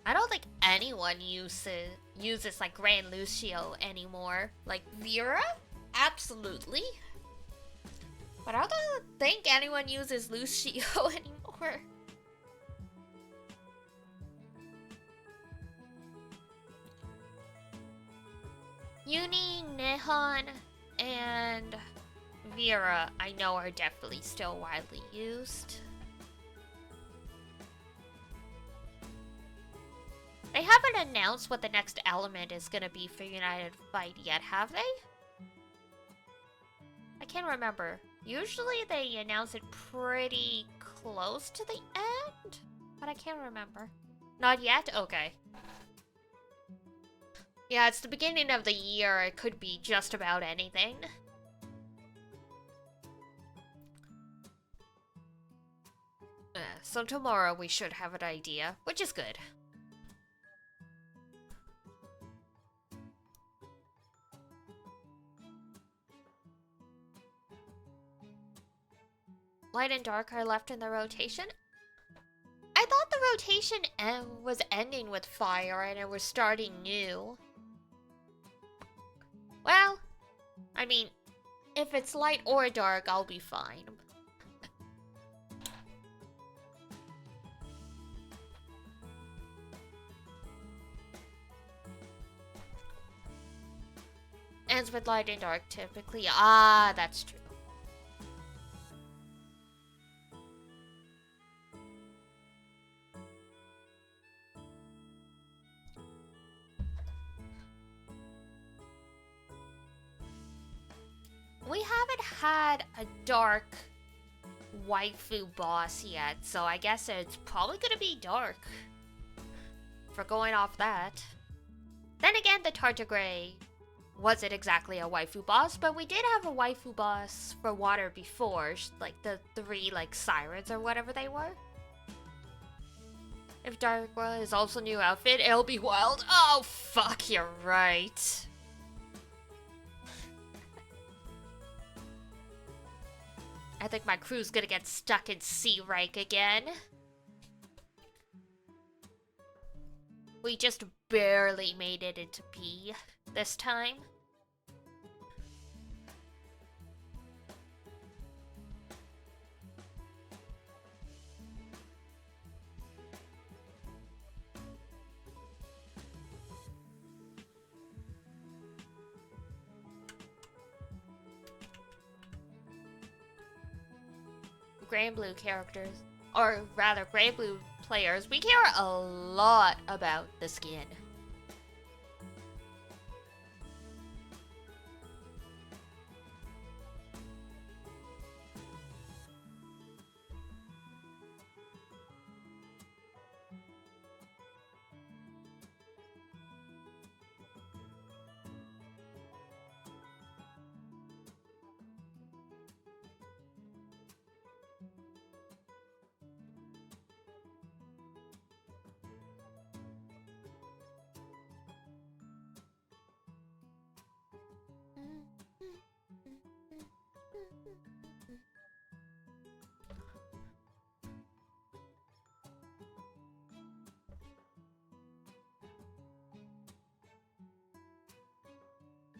I don't think anyone uses like Grand Lucio anymore. Like Vera? Absolutely. But I don't think anyone uses Lucio anymore. Uni, Nihon, and Vera, I know, are definitely still widely used. They haven't announced what the next element is gonna be for United Fight yet, have they? I can't remember. Usually they announce it pretty close to the end, but I can't remember. Not yet? Okay. Yeah, it's the beginning of the year. It could be just about anything. So tomorrow we should have an idea, which is good. Light and dark are left in the rotation. I thought the rotation was ending with fire and it was starting new. Well, I mean, if it's light or dark, I'll be fine. Ends with light and dark typically. Ah, that's true. We haven't had a dark waifu boss yet, so I guess it's probably gonna be dark. For going off that. Then again, the Tardigrade wasn't exactly a waifu boss, but we did have a waifu boss for water before, like the 3 like sirens or whatever they were. If Darkwa is also new outfit, it'll be wild. Oh fuck, you're right. I think my crew's gonna get stuck in C rank again. We just barely made it into P this time. GRANBLUE characters, or rather GRANBLUE players, we care a lot about the skin.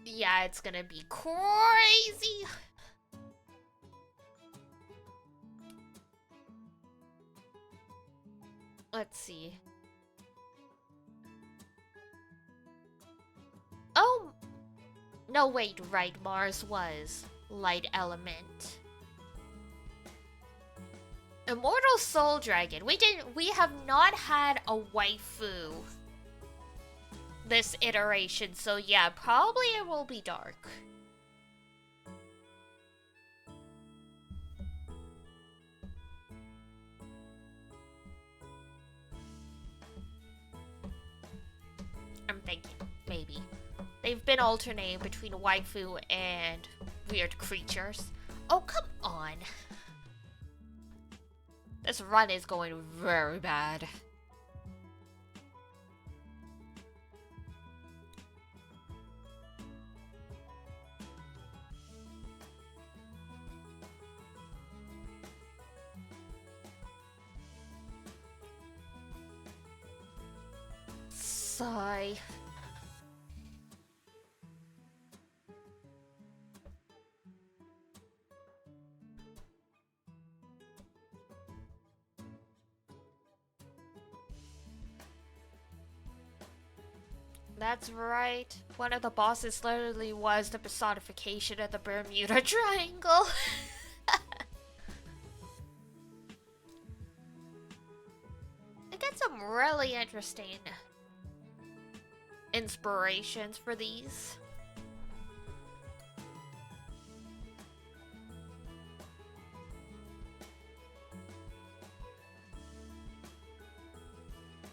Yeah, it's gonna be crazy. Let's see. Oh! No, wait, right, Mars was light element. Immortal Soul Dragon. We have not had a waifu this iteration, so yeah, probably it will be dark. I'm thinking, maybe. They've been alternating between waifu and weird creatures. Oh, come on. This run is going very bad. Sigh. That's right. One of the bosses literally was the personification of the Bermuda Triangle. I get some really interesting inspirations for these.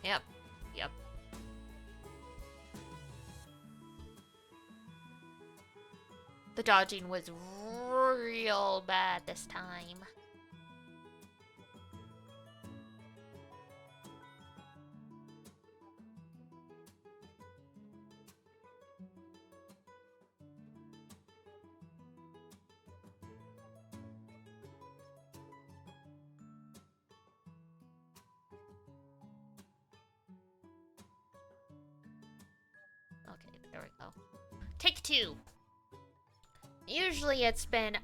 Yep. Yep. The dodging was real bad this time. Okay, there we go. Take two. Usually it's been,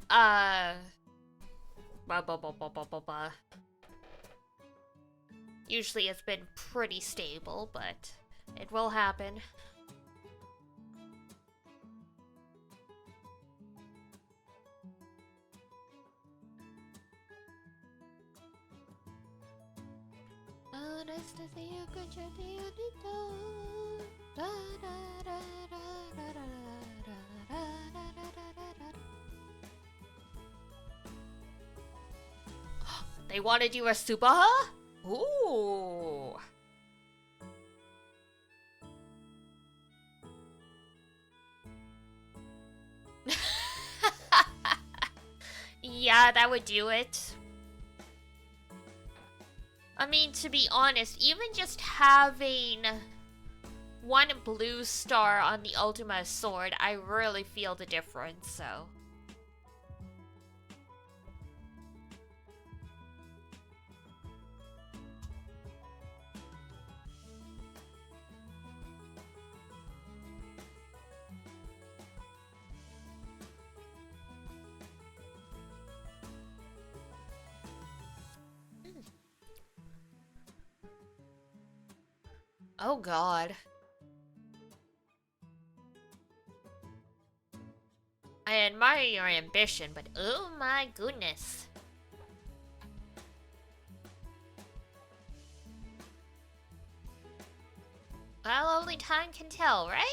usually it's been pretty stable, but it will happen. They want to do a Subaha? Ooh. Yeah, that would do it. I mean, to be honest, even just having one blue star on the Ultima sword, I really feel the difference, so. Oh god. I admire your ambition, but oh my goodness. Well, only time can tell, right?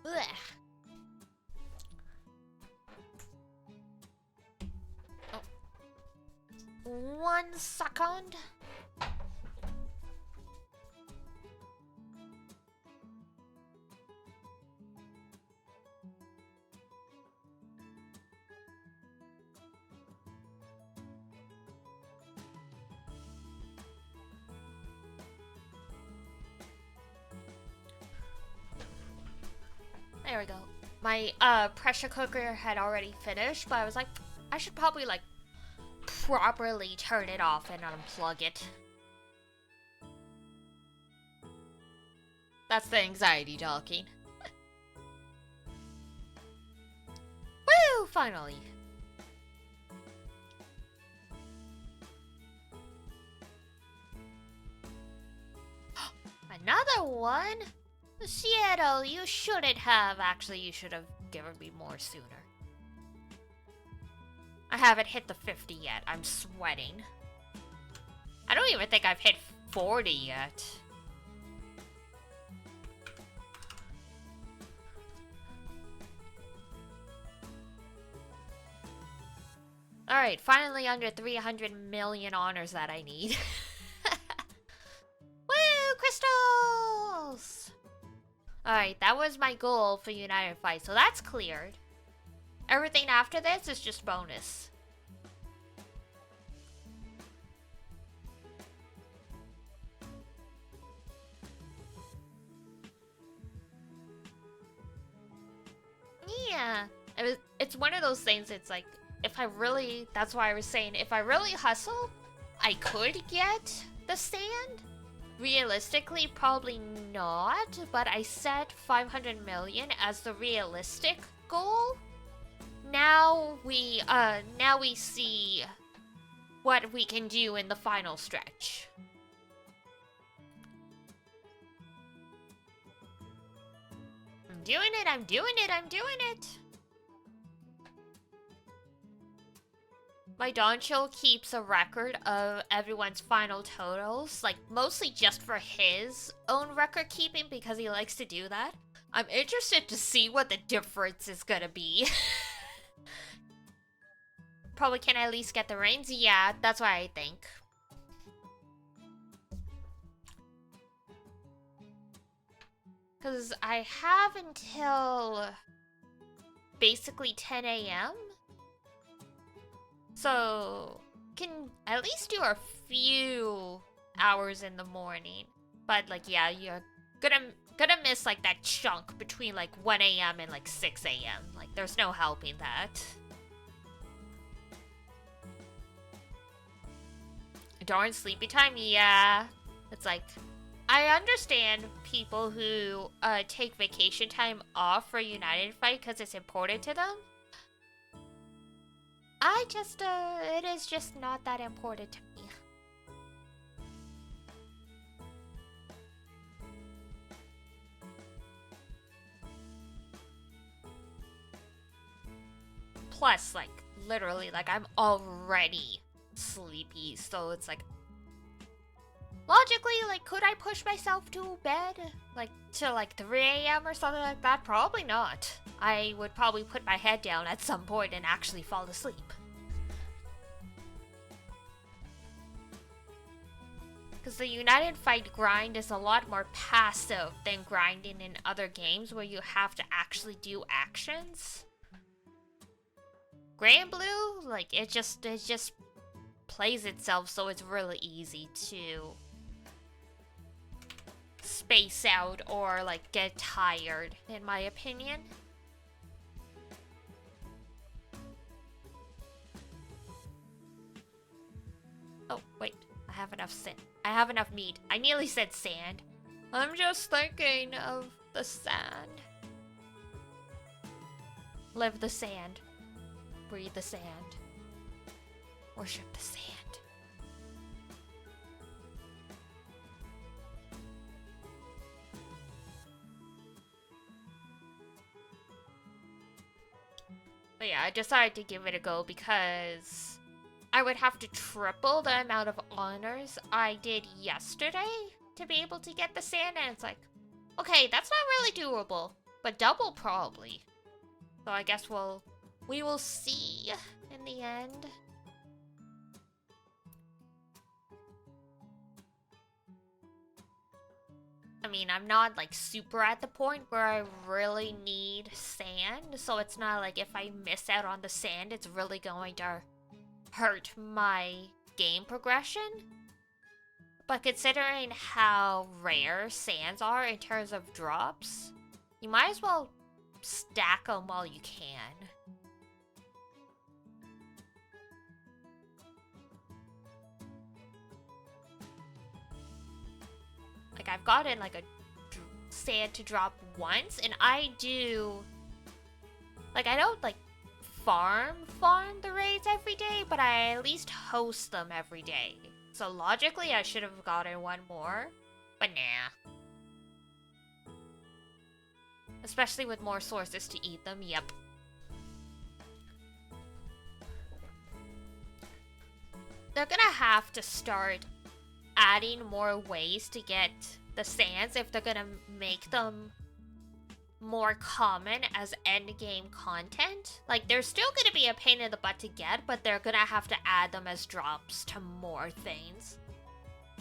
Ugh. Oh. 1 second. There we go. My pressure cooker had already finished, but I was like, I should probably like properly turn it off and unplug it. That's the anxiety talking. Woo! Finally. Another one? Seattle, you shouldn't have. Actually, you should have given me more sooner. I haven't hit the 50 yet. I'm sweating. I don't even think I've hit 40 yet. Alright, finally under 300 million honors that I need. Woo! Crystals! Alright, that was my goal for United Fight, so that's cleared. Everything after this is just bonus. Yeah, it's one of those things, it's like, if I really, that's why I was saying, if I really hustle, I could get the stand. Realistically, probably not, but I set 500 million as the realistic goal. Now we see what we can do in the final stretch. I'm doing it, I'm doing it, I'm doing it! My Donchill keeps a record of everyone's final totals, like mostly just for his own record keeping because he likes to do that. I'm interested to see what the difference is gonna be. Probably can at least get the reins? Yeah, that's what I think. Because I have until basically 10 a.m. So, can at least do a few hours in the morning. But, like, yeah, you're gonna miss, like, that chunk between, like, 1 a.m. and, like, 6 a.m. Like, there's no helping that. Darn sleepy time, yeah. It's like, I understand people who take vacation time off for United Fight because it's important to them. I just, it is just not that important to me. Plus, like, literally, like, I'm already sleepy, so it's like, logically, like, could I push myself to bed? Like, to, like, 3 a.m. or something like that? Probably not. I would probably put my head down at some point and actually fall asleep. Because the United Fight grind is a lot more passive than grinding in other games where you have to actually do actions. GRANBLUE, like, it just plays itself, so it's really easy to space out or, like, get tired, in my opinion. Oh, wait. I have enough sand. I have enough meat. I nearly said sand. I'm just thinking of the sand. Live the sand. Breathe the sand. Worship the sand. But yeah, I decided to give it a go because I would have to triple the amount of honors I did yesterday to be able to get the sand, and it's like, okay, that's not really doable, but double probably. So I guess we will see in the end. I mean, I'm not like super at the point where I really need sand, so it's not like if I miss out on the sand, it's really going to hurt my game progression. But considering how rare sands are in terms of drops, you might as well stack them while you can. Like, I've gotten like a sand to drop once, and I do, like, I don't like farm the raids every day, but I at least host them every day. So logically, I should have gotten one more, but nah. Especially with more sources to eat them, yep. They're gonna have to start adding more ways to get the sands if they're gonna make them more common as endgame content. Like, they're still gonna be a pain in the butt to get, but they're gonna have to add them as drops to more things.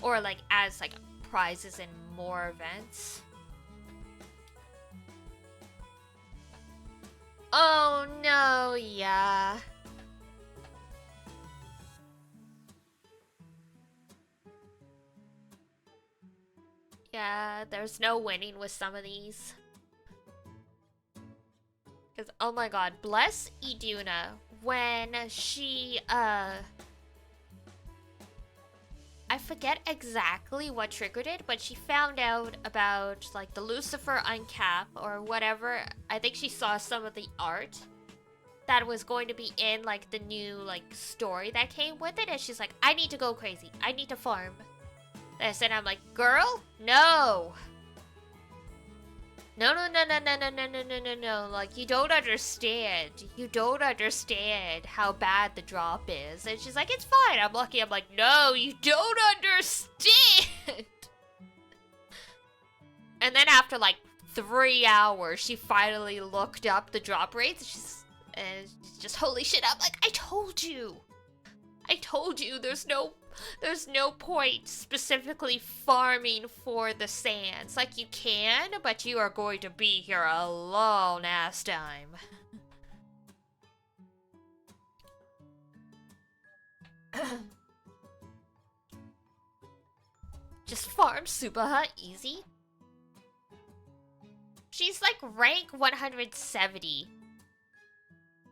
Or like as like prizes in more events. Oh no, yeah. Yeah, there's no winning with some of these. Because, oh my god, bless Iduna when she, I forget exactly what triggered it, but she found out about, like, the Lucifer uncap or whatever. I think she saw some of the art that was going to be in, like, the new, like, story that came with it, and she's like, I need to go crazy. I need to farm. And I'm like, girl, no. No. Like, you don't understand. You don't understand how bad the drop is. And she's like, it's fine. I'm lucky. I'm like, no, you don't understand. And then after like 3 hours, she finally looked up the drop rates. She's just, holy shit. I'm like, I told you. There's no point specifically farming for the sands. Like, you can, but you are going to be here a long ass time. Just farm Subaha easy. She's like rank 170.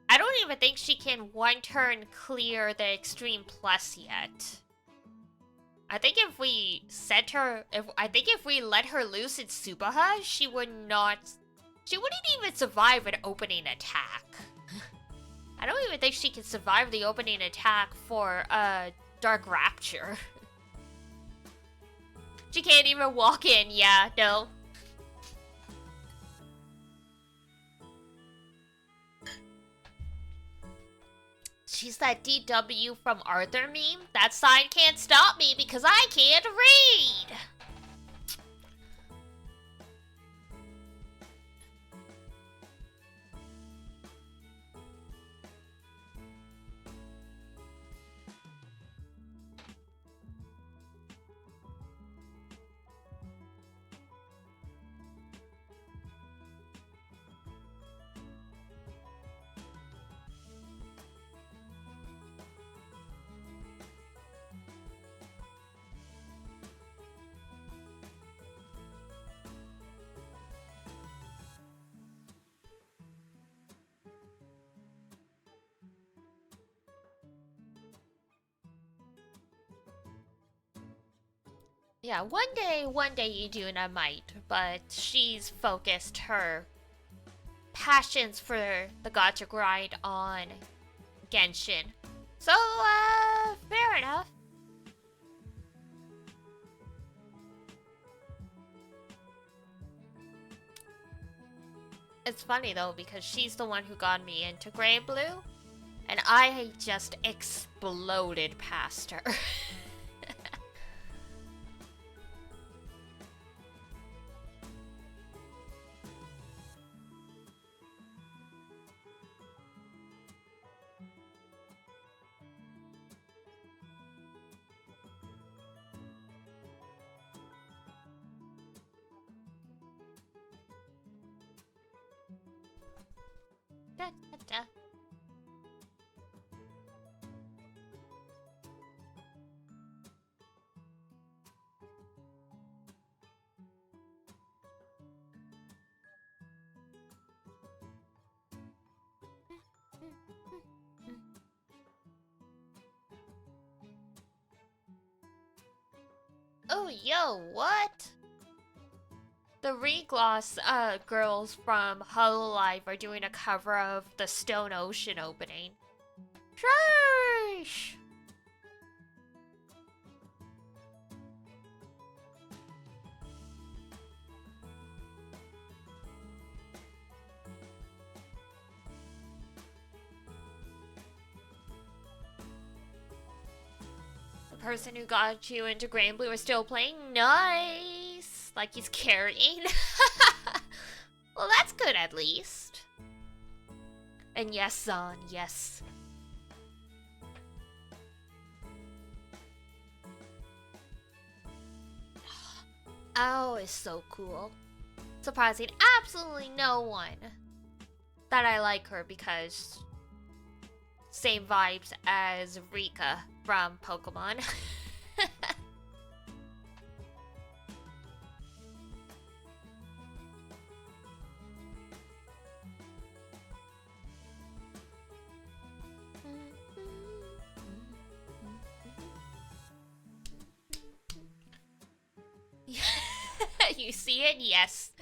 I don't even think she can one turn clear the Extreme Plus yet. I think if we set her, if we let her loose in Subaha, she wouldn't even survive an opening attack. I don't even think she can survive the opening attack for Dark Rapture. She can't even walk in, yeah, no. She's that DW from Arthur meme. That sign can't stop me because I can't read. Yeah, one day Yuduna might, but she's focused her passions for the gacha grind on Genshin. So, fair enough. It's funny though, because she's the one who got me into GRANBLUE, and I just exploded past her. Da, da, da. Oh, yo, what? The Regloss girls from Hololive are doing a cover of the Stone Ocean opening. Trash! The person who got you into GRANBLUE is still playing? Nice! Like he's carrying? Well, that's good at least. And yes, Zan, yes. Oh, is so cool. Surprising absolutely no one that I like her because same vibes as Rika from Pokemon. You see it? Yes.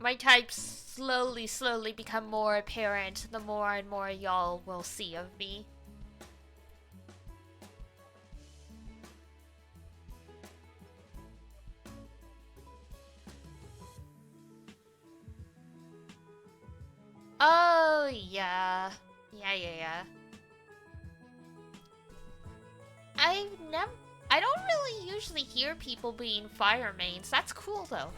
My types slowly become more apparent the more and more y'all will see of me. Oh, yeah. Yeah. I don't really usually hear people being fire mains. That's cool, though.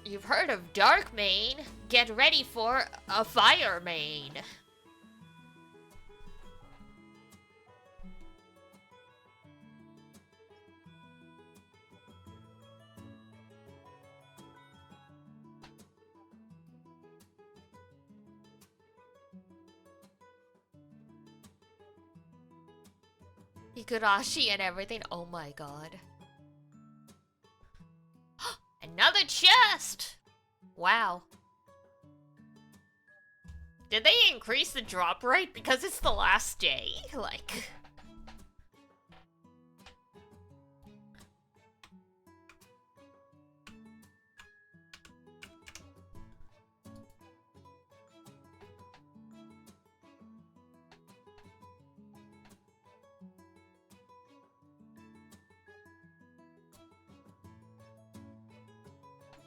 You've heard of Dark Main? Get ready for a Fire Main. Higurashi and everything. Oh my god. Another chest! Wow. Did they increase the drop rate because it's the last day? Like...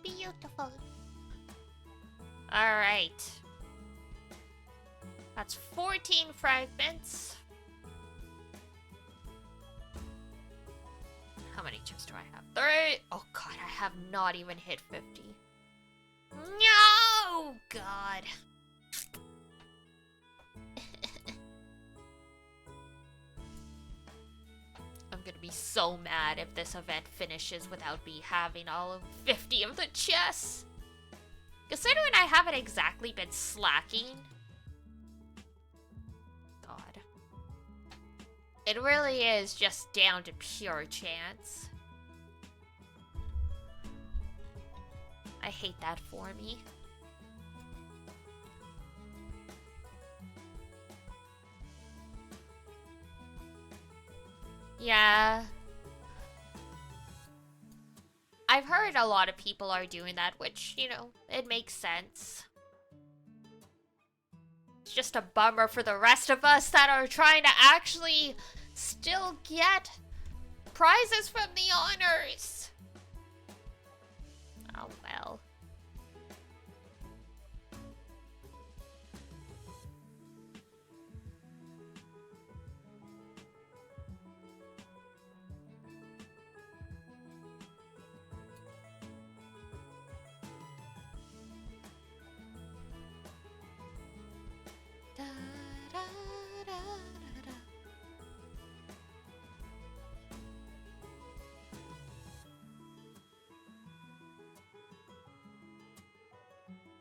Beautiful. Alright. That's 14 fragments. How many chips do I have? 3. Oh god, I have not even hit 50. No! God. I'm gonna be so mad if this event finishes without me having all of 50 of the chests. Considering I haven't exactly been slacking. God. It really is just down to pure chance. I hate that for me. Yeah. I've heard a lot of people are doing that, which, you know, it makes sense. It's just a bummer for the rest of us that are trying to actually still get prizes from the honors. Oh well.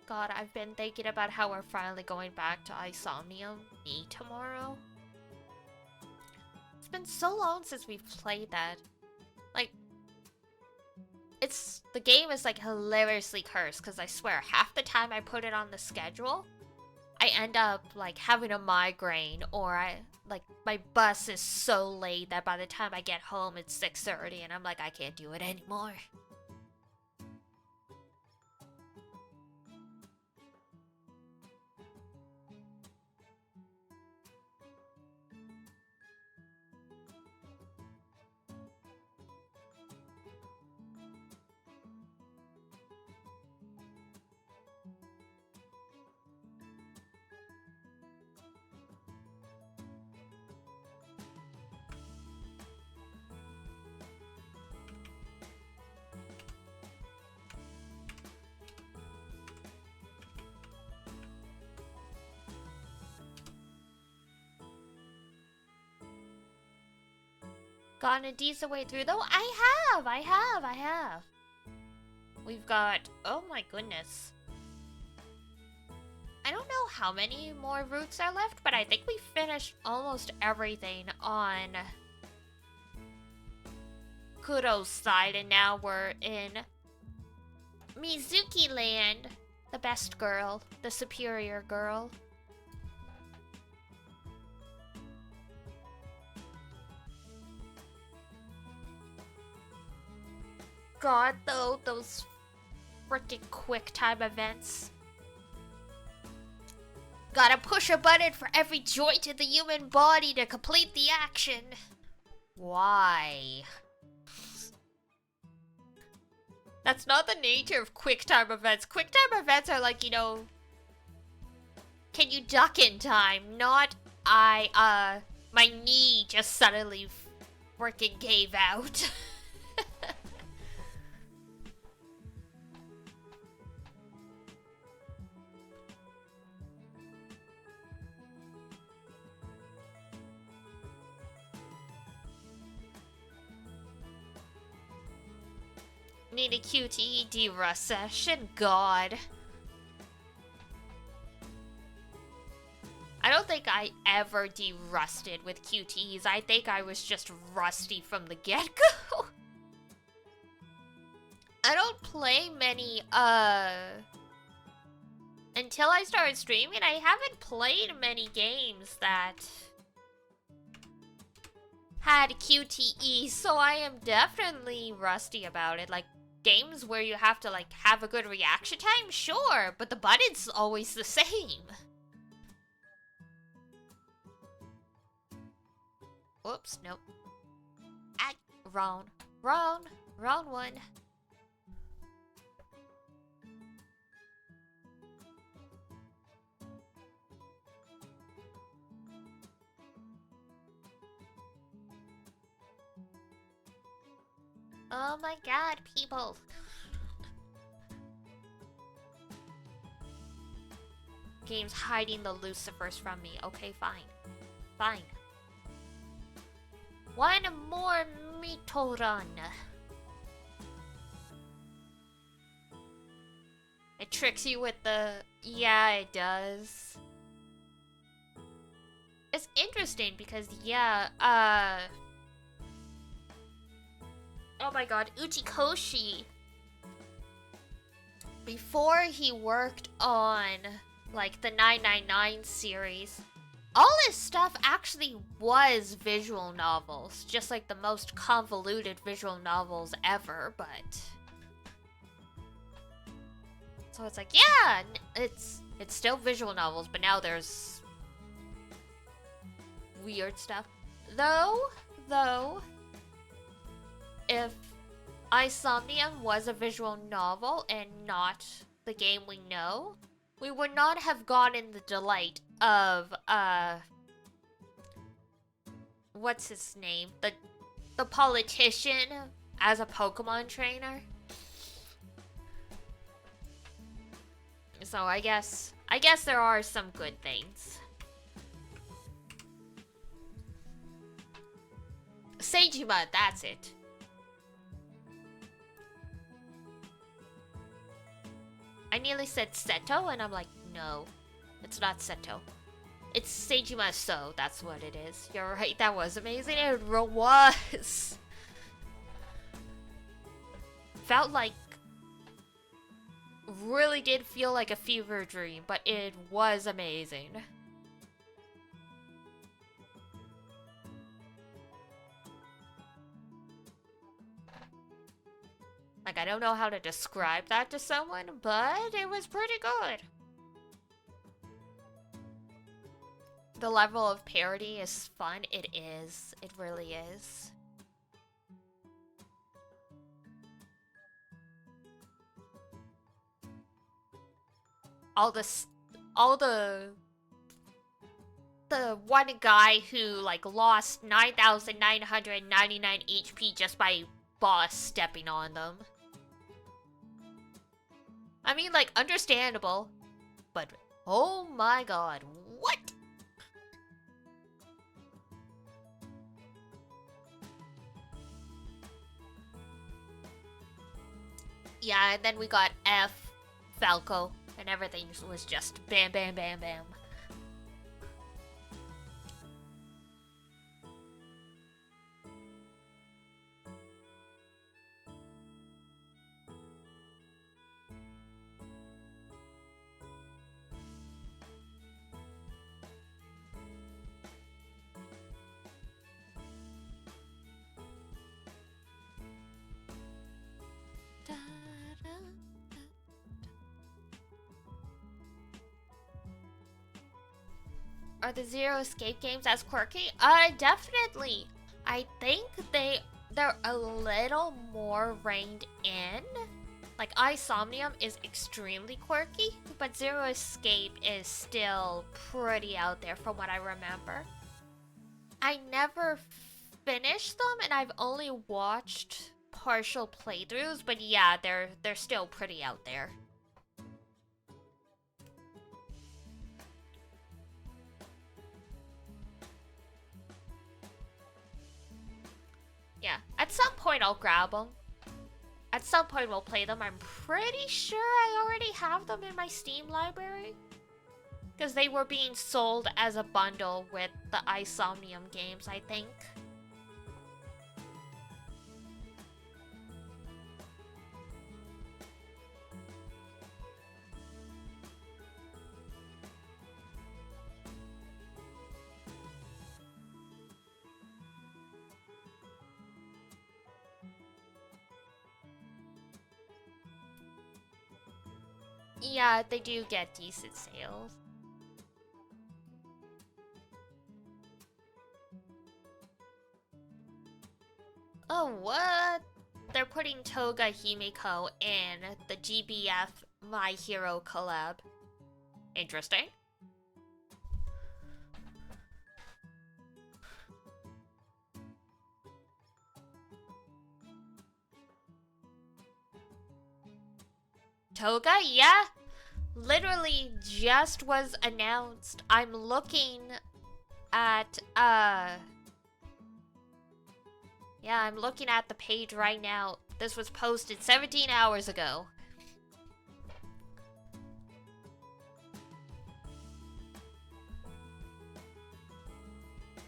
God, I've been thinking about how we're finally going back to Insomnium Me tomorrow. It's been so long since we've played that. Like, the game is like hilariously cursed, because I swear, half the time I put it on the schedule, I end up like having a migraine, or my bus is so late that by the time I get home it's 6:30 and I'm like, I can't do it anymore. Gotten a decent way through though? I have. We've got, oh my goodness. I don't know how many more routes are left, but I think we finished almost everything on Kuro's side, and now we're in Mizuki Land. The best girl, the superior girl. God, though, those freaking quick time events. Gotta push a button for every joint in the human body to complete the action. Why? That's not the nature of quick time events. Quick time events are like, you know, can you duck in time? Not, my knee just suddenly freaking gave out. Need a QTE derust session, God. I don't think I ever derusted with QTEs. I think I was just rusty from the get-go. I don't play many, until I started streaming, I haven't played many games that had QTE, so I am definitely rusty about it. Like, games where you have to, like, have a good reaction time? Sure, but the button's always the same. Whoops, nope. Wrong one. Oh my god, people. Game's hiding the Lucifers from me. Okay, fine. Fine. One more Mito run. It tricks you with the... Yeah, it does. It's interesting because, yeah, oh my god, Uchikoshi, before he worked on, like, the 999 series, all this stuff actually was visual novels, just like the most convoluted visual novels ever, but... So it's like, yeah, it's still visual novels, but now there's weird stuff. Though, if Insomnium was a visual novel and not the game we know, we would not have gotten the delight of, what's his name? The politician as a Pokemon trainer. So I guess there are some good things. Seijima, that's it. I nearly said Seto, and I'm like, no, it's not Seto. It's Seijima So, that's what it is. You're right, that was amazing. It was. Felt like, really did feel like a fever dream, but it was amazing. Like, I don't know how to describe that to someone, but it was pretty good. The level of parody is fun. It is. It really is. All the one guy who, like, lost 9,999 HP just by boss stepping on them. I mean, like, understandable, but oh my god, what? Yeah, and then we got F, Falco, and everything was just bam, bam, bam, bam. Are the Zero Escape games as quirky? Definitely. I think they're a little more reined in. Like, Insomnium is extremely quirky, but Zero Escape is still pretty out there from what I remember. I never finished them, and I've only watched partial playthroughs, but yeah, they're still pretty out there. Yeah, at some point I'll grab them. At some point we'll play them. I'm pretty sure I already have them in my Steam library, because they were being sold as a bundle with the Insomnium games, I think. Yeah, they do get decent sales. Oh, what? They're putting Toga Himiko in the GBF My Hero collab. Interesting. Toga? Yeah. Literally just was announced. I'm looking at, yeah, I'm looking at the page right now. This was posted 17 hours ago.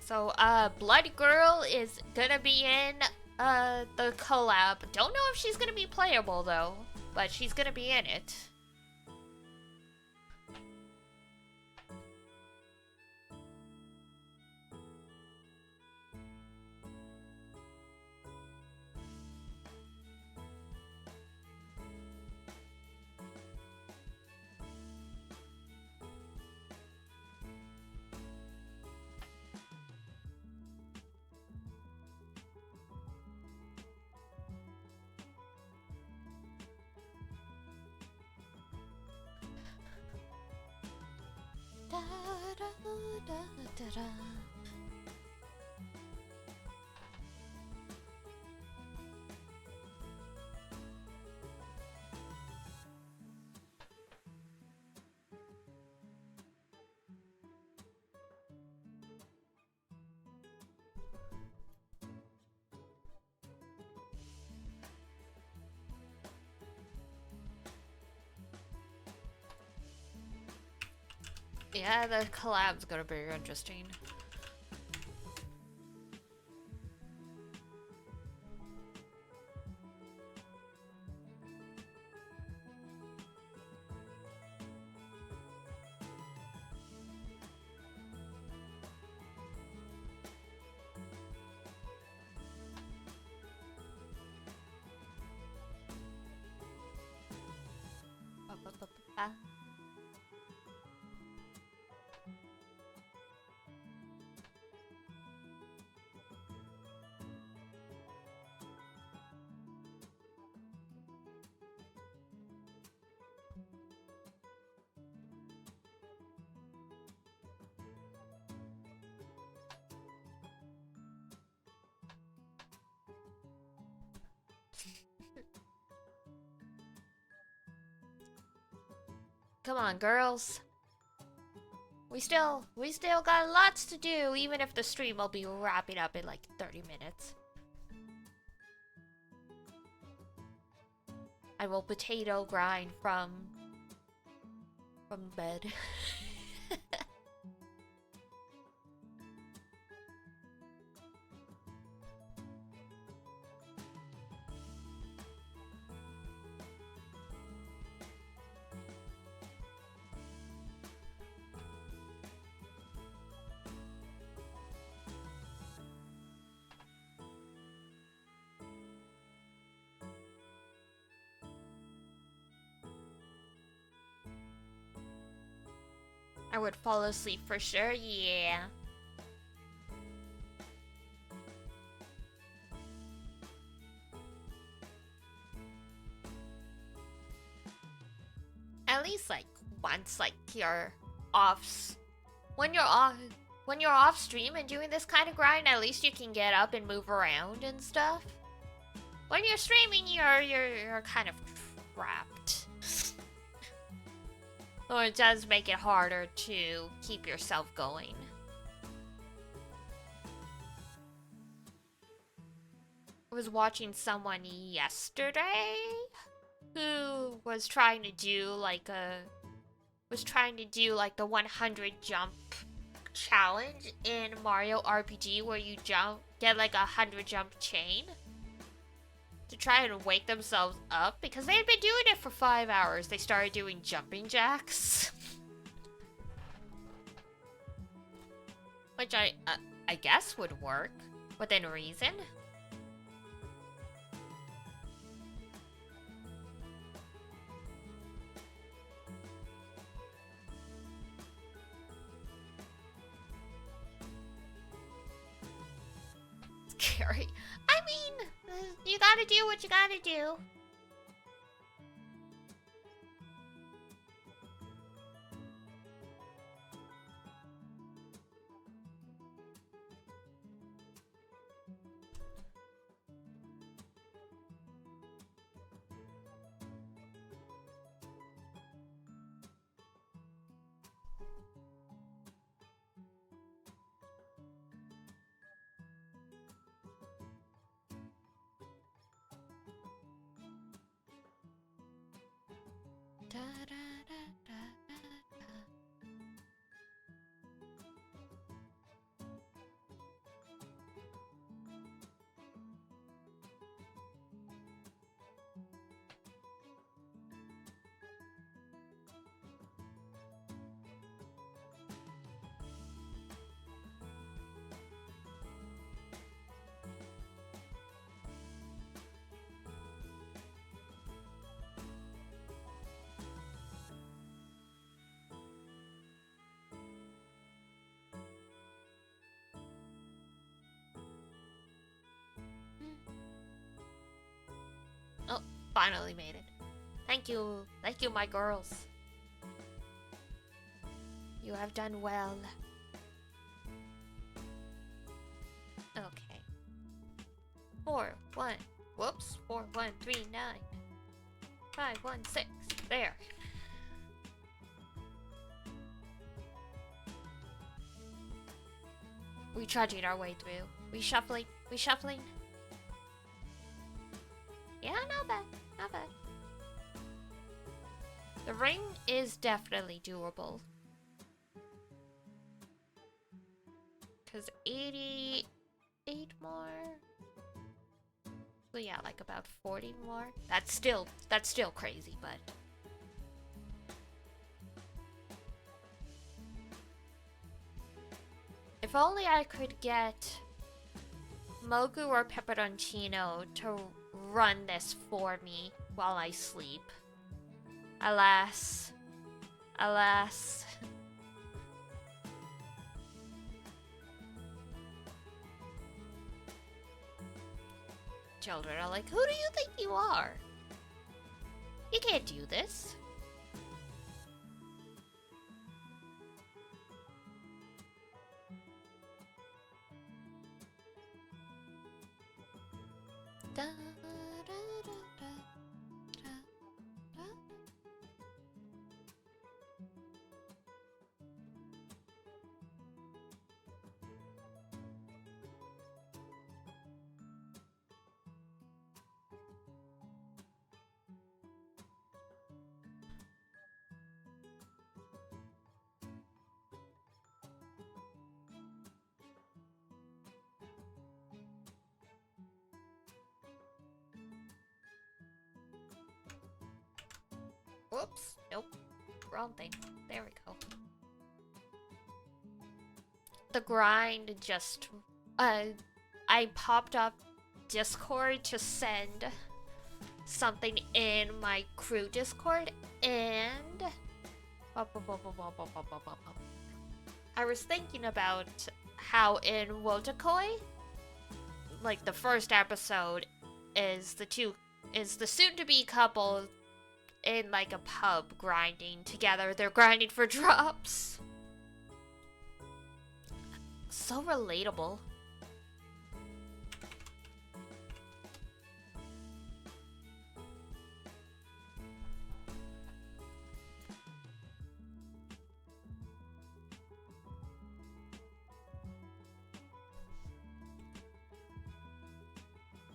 So, Blood Girl is gonna be in, the collab. Don't know if she's gonna be playable, though, but she's gonna be in it. Da, da, da, da, da. Yeah, the collab's gonna be interesting. Ba-ba-ba-ba-ba. Come on, girls. We still got lots to do, even if the stream will be wrapping up in like 30 minutes. I will potato grind from bed. I would fall asleep for sure, yeah. At least like once like you're off when you're off stream and doing this kind of grind, at least you can get up and move around and stuff. When you're streaming, you're kind of trapped. So it does make it harder to keep yourself going. I was watching someone yesterday who was trying to do like the 100 jump challenge in Mario RPG, where you get like 100 jump chain to try and wake themselves up, because they had been doing it for 5 hours. They started doing jumping jacks, which I guess would work within reason. Scary. I mean, you gotta do what you gotta do. Da, da, da, da, da, da. Oh, finally made it. Thank you, my girls. You have done well. Okay. 4, 1. Whoops. 4, 1, 3, 9. 5, 1, 6. There. We trudging our way through. We shuffling. Yeah, not bad. Not bad. The ring is definitely doable. Cause 88 more. So yeah, like about 40 more. That's still crazy, but if only I could get Mogu or Pepperoncino to run this for me while I sleep. Alas. Alas. Children are like, who do you think you are? You can't do this. Da, da, da, da, da, da. Whoops. Nope. Wrong thing. There we go. The grind just... I popped up Discord to send something in my crew Discord, and... I was thinking about how in Wotakoi, like the first episode, is the soon-to-be couple in like a pub grinding together. They're grinding for drops. So relatable.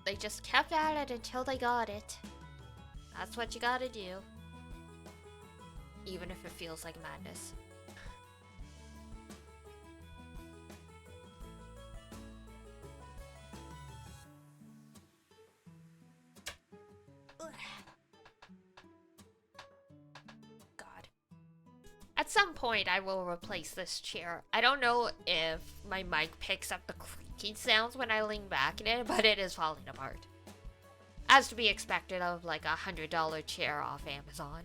They just kept at it until they got it. That's what you gotta do. Even if it feels like madness. God. At some point, I will replace this chair. I don't know if my mic picks up the creaking sounds when I lean back in it, but it is falling apart. As to be expected of like $100 chair off Amazon.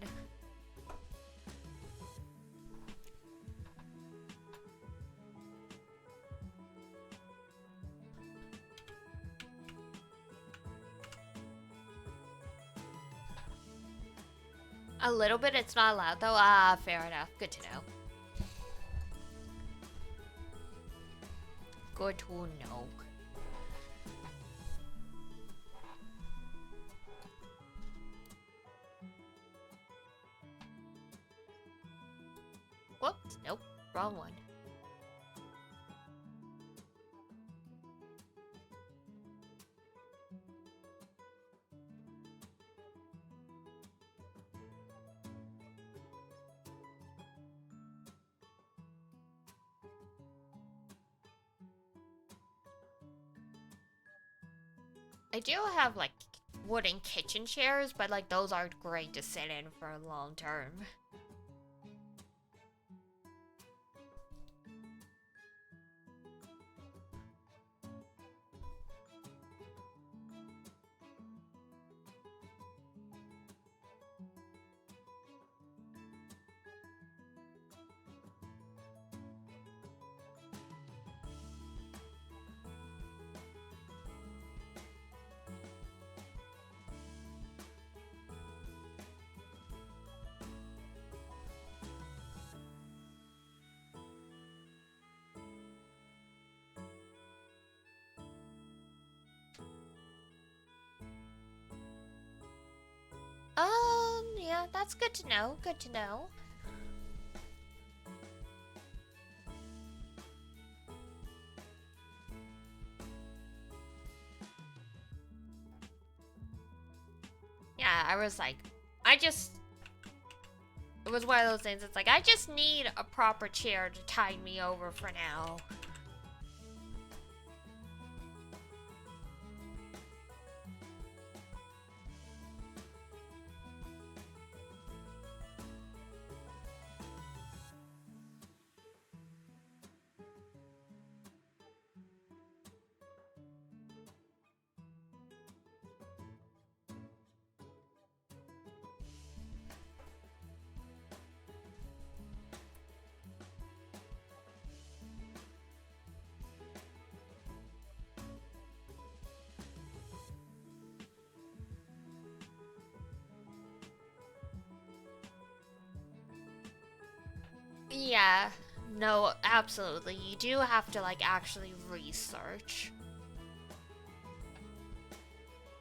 A little bit, it's not loud though. Ah, fair enough. Good to know. Good to know. Whoops, nope, wrong one. I do have like wooden kitchen chairs, but like those aren't great to sit in for long term. that's good to know. Good to know. Yeah, I was like, it was one of those things, it's like, I just need a proper chair to tide me over for now. Yeah, no, absolutely. You do have to, like, actually research.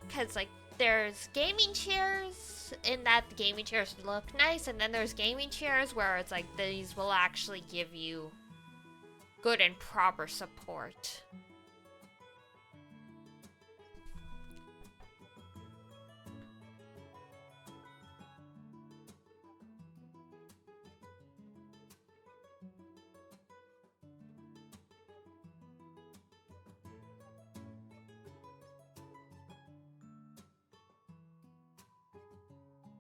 Because, like, there's gaming chairs in that the gaming chairs look nice, and then there's gaming chairs where it's like, these will actually give you good and proper support.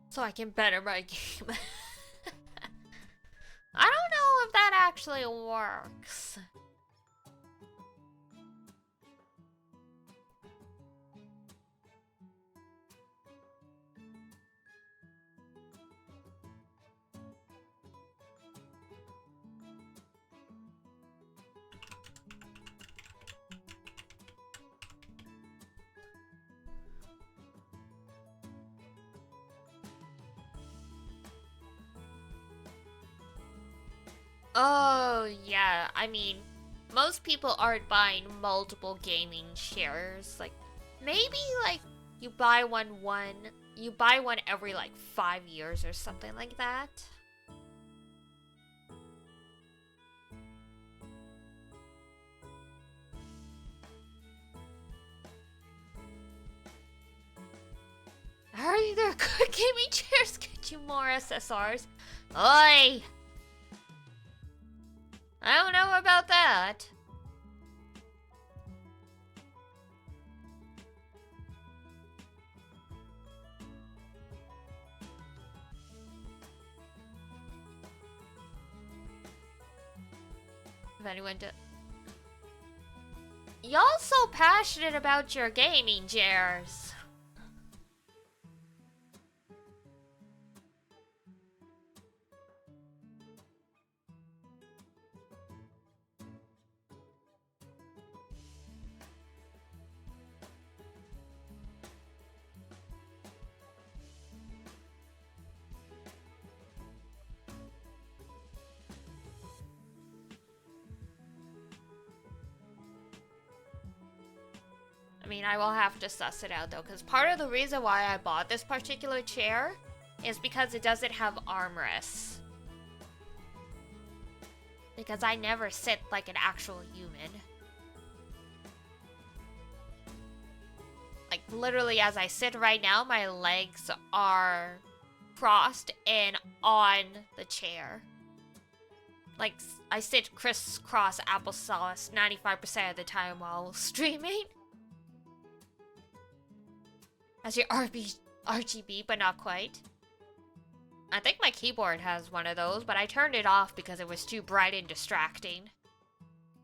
So I can better my game. I don't know if that actually works. Oh, yeah, I mean, most people aren't buying multiple gaming chairs. Like, maybe, like, you buy one every, like, 5 years or something like that. Are there good gaming chairs? Get you more SSRs. Oi! I don't know about that. If anyone does. Y'all so passionate about your gaming chairs. I mean, I will have to suss it out though, because part of the reason why I bought this particular chair is because it doesn't have armrests. Because I never sit like an actual human. Like, literally, as I sit right now, my legs are crossed and on the chair. Like, I sit crisscross applesauce 95% of the time while streaming. As your RGB, but not quite. I think my keyboard has one of those, but I turned it off because it was too bright and distracting.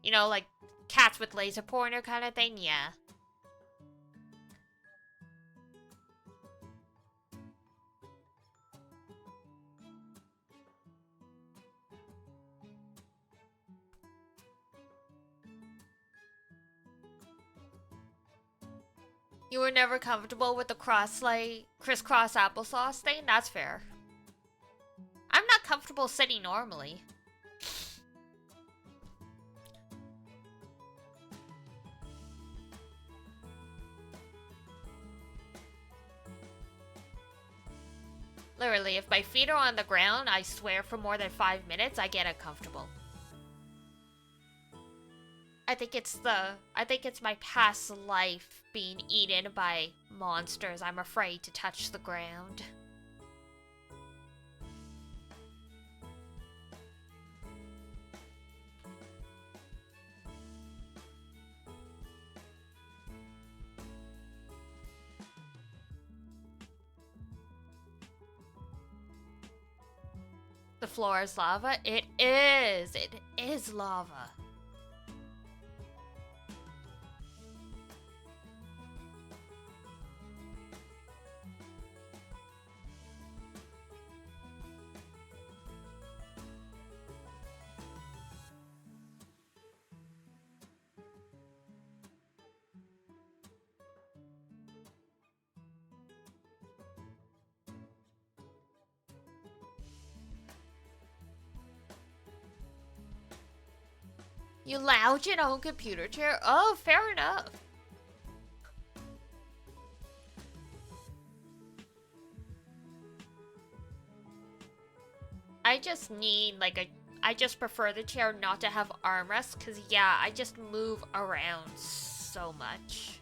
You know, like cats with laser pointer kind of thing, yeah. You were never comfortable with the crisscross applesauce thing? That's fair. I'm not comfortable sitting normally. Literally, if my feet are on the ground, I swear for more than 5 minutes, I get uncomfortable. I think it's my past life being eaten by monsters. I'm afraid to touch the ground. The floor is lava? It is! It is lava. You lounge in on computer chair? Oh, fair enough. I just need I just prefer the chair not to have armrests, cause yeah, I just move around so much.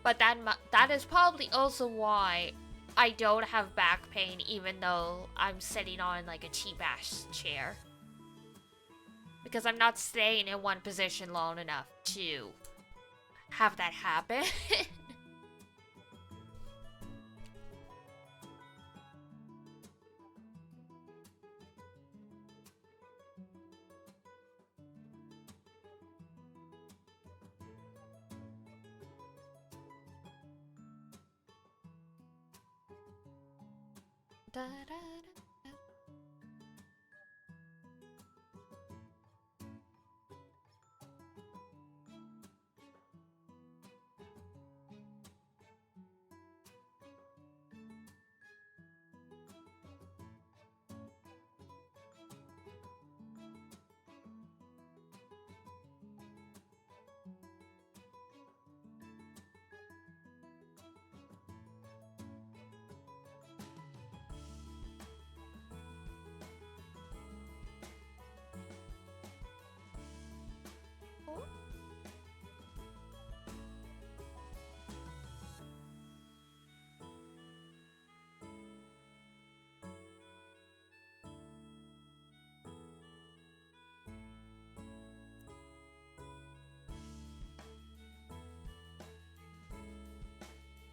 But that is probably also why I don't have back pain, even though I'm sitting on like a cheap ass chair. Because I'm not staying in one position long enough to have that happen. Da, da, da.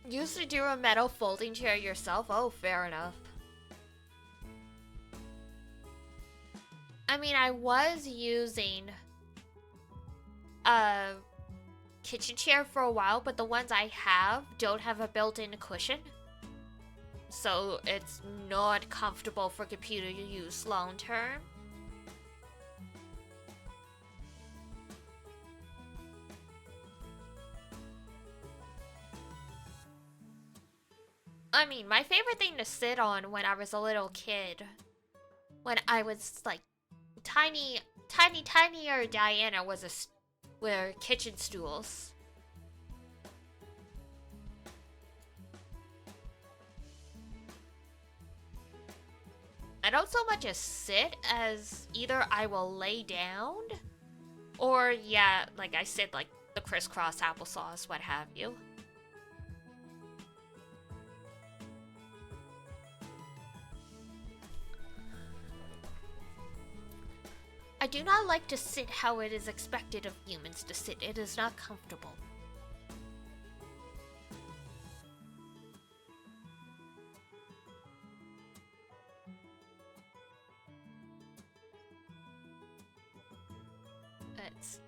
Used to do a metal folding chair yourself? Oh, fair enough. I mean, I was using a kitchen chair for a while, but the ones I have don't have a built-in cushion. So it's not comfortable for computer use long term. I mean, my favorite thing to sit on when I was a little kid, when I was like tinier Diana, were kitchen stools. I don't so much as sit as either I will lay down, or yeah, like I said, like the crisscross applesauce, what have you. I do not like to sit how it is expected of humans to sit. It is not comfortable. It's...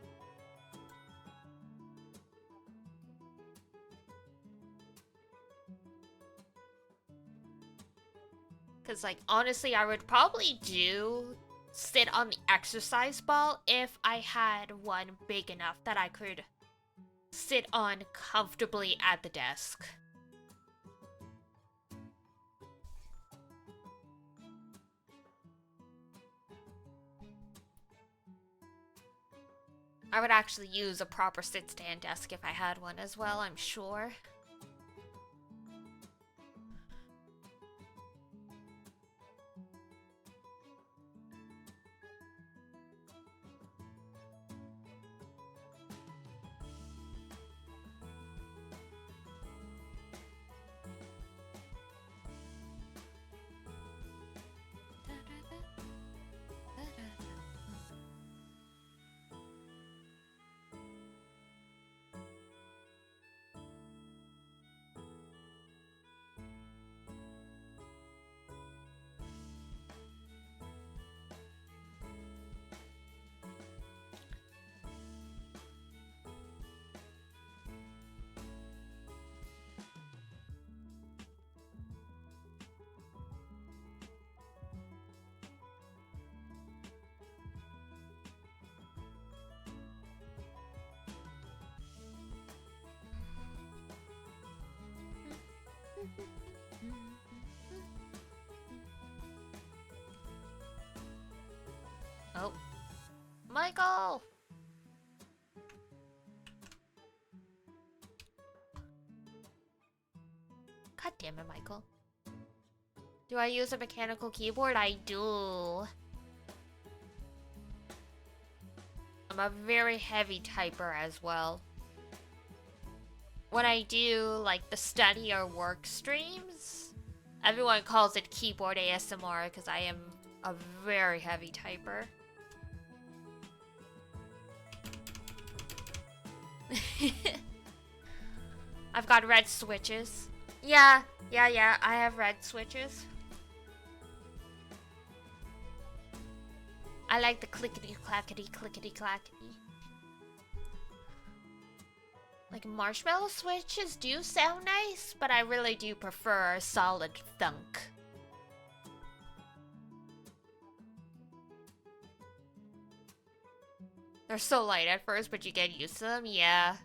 Because, like, honestly, I would probably sit on the exercise ball if I had one big enough that I could sit on comfortably at the desk. I would actually use a proper sit-stand desk if I had one as well, I'm sure. Michael! God damn it, Michael. Do I use a mechanical keyboard? I do. I'm a very heavy typer as well. When I do, like, the study or work streams, everyone calls it keyboard ASMR because I am a very heavy typer. I've got red switches. Yeah, I have red switches. I like the clickety-clackety, clickety-clackety. Like, marshmallow switches do sound nice, but I really do prefer a solid thunk. They're so light at first, but you get used to them, yeah.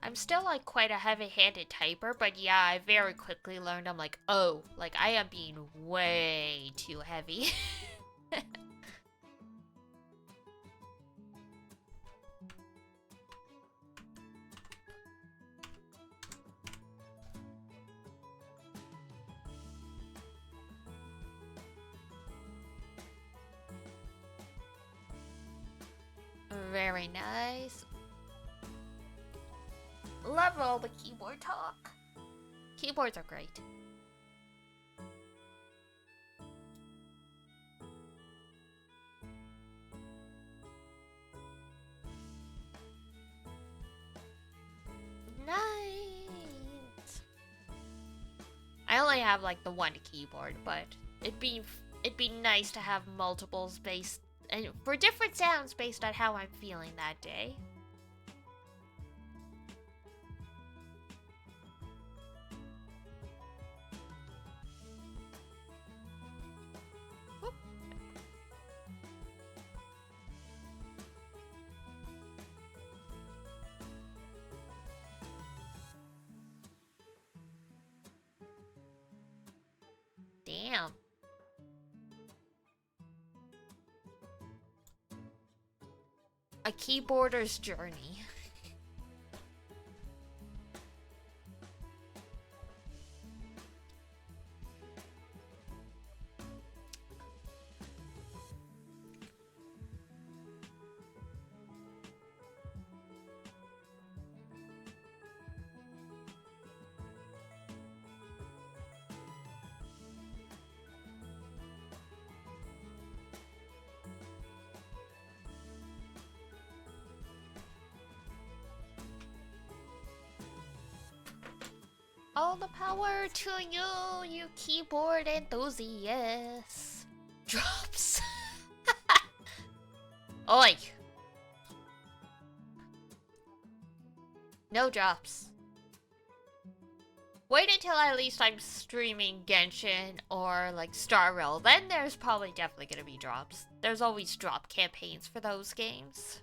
I'm still like quite a heavy-handed typer, but yeah, I very quickly learned I'm like, oh, like I am being way too heavy. Very nice. Love all the keyboard talk. Keyboards are great. Nice. I only have like the one keyboard, but it'd be nice to have multiples based and for different sounds based on how I'm feeling that day. Damn. A keyboarder's journey. All the power to you, you keyboard enthusiasts. Drops. Oi. No drops. Wait until at least I'm streaming Genshin or like Star Rail. Then there's probably definitely gonna be drops. There's always drop campaigns for those games.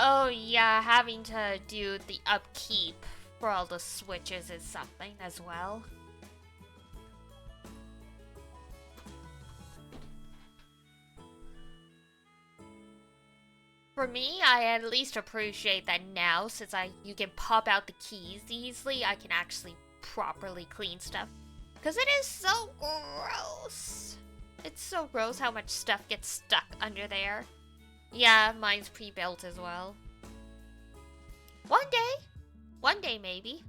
Oh yeah, having to do the upkeep for all the switches is something as well. For me, I at least appreciate that now, since you can pop out the keys easily, I can actually properly clean stuff. Because it is so gross. It's so gross how much stuff gets stuck under there. Yeah, mine's pre-built as well. One day maybe.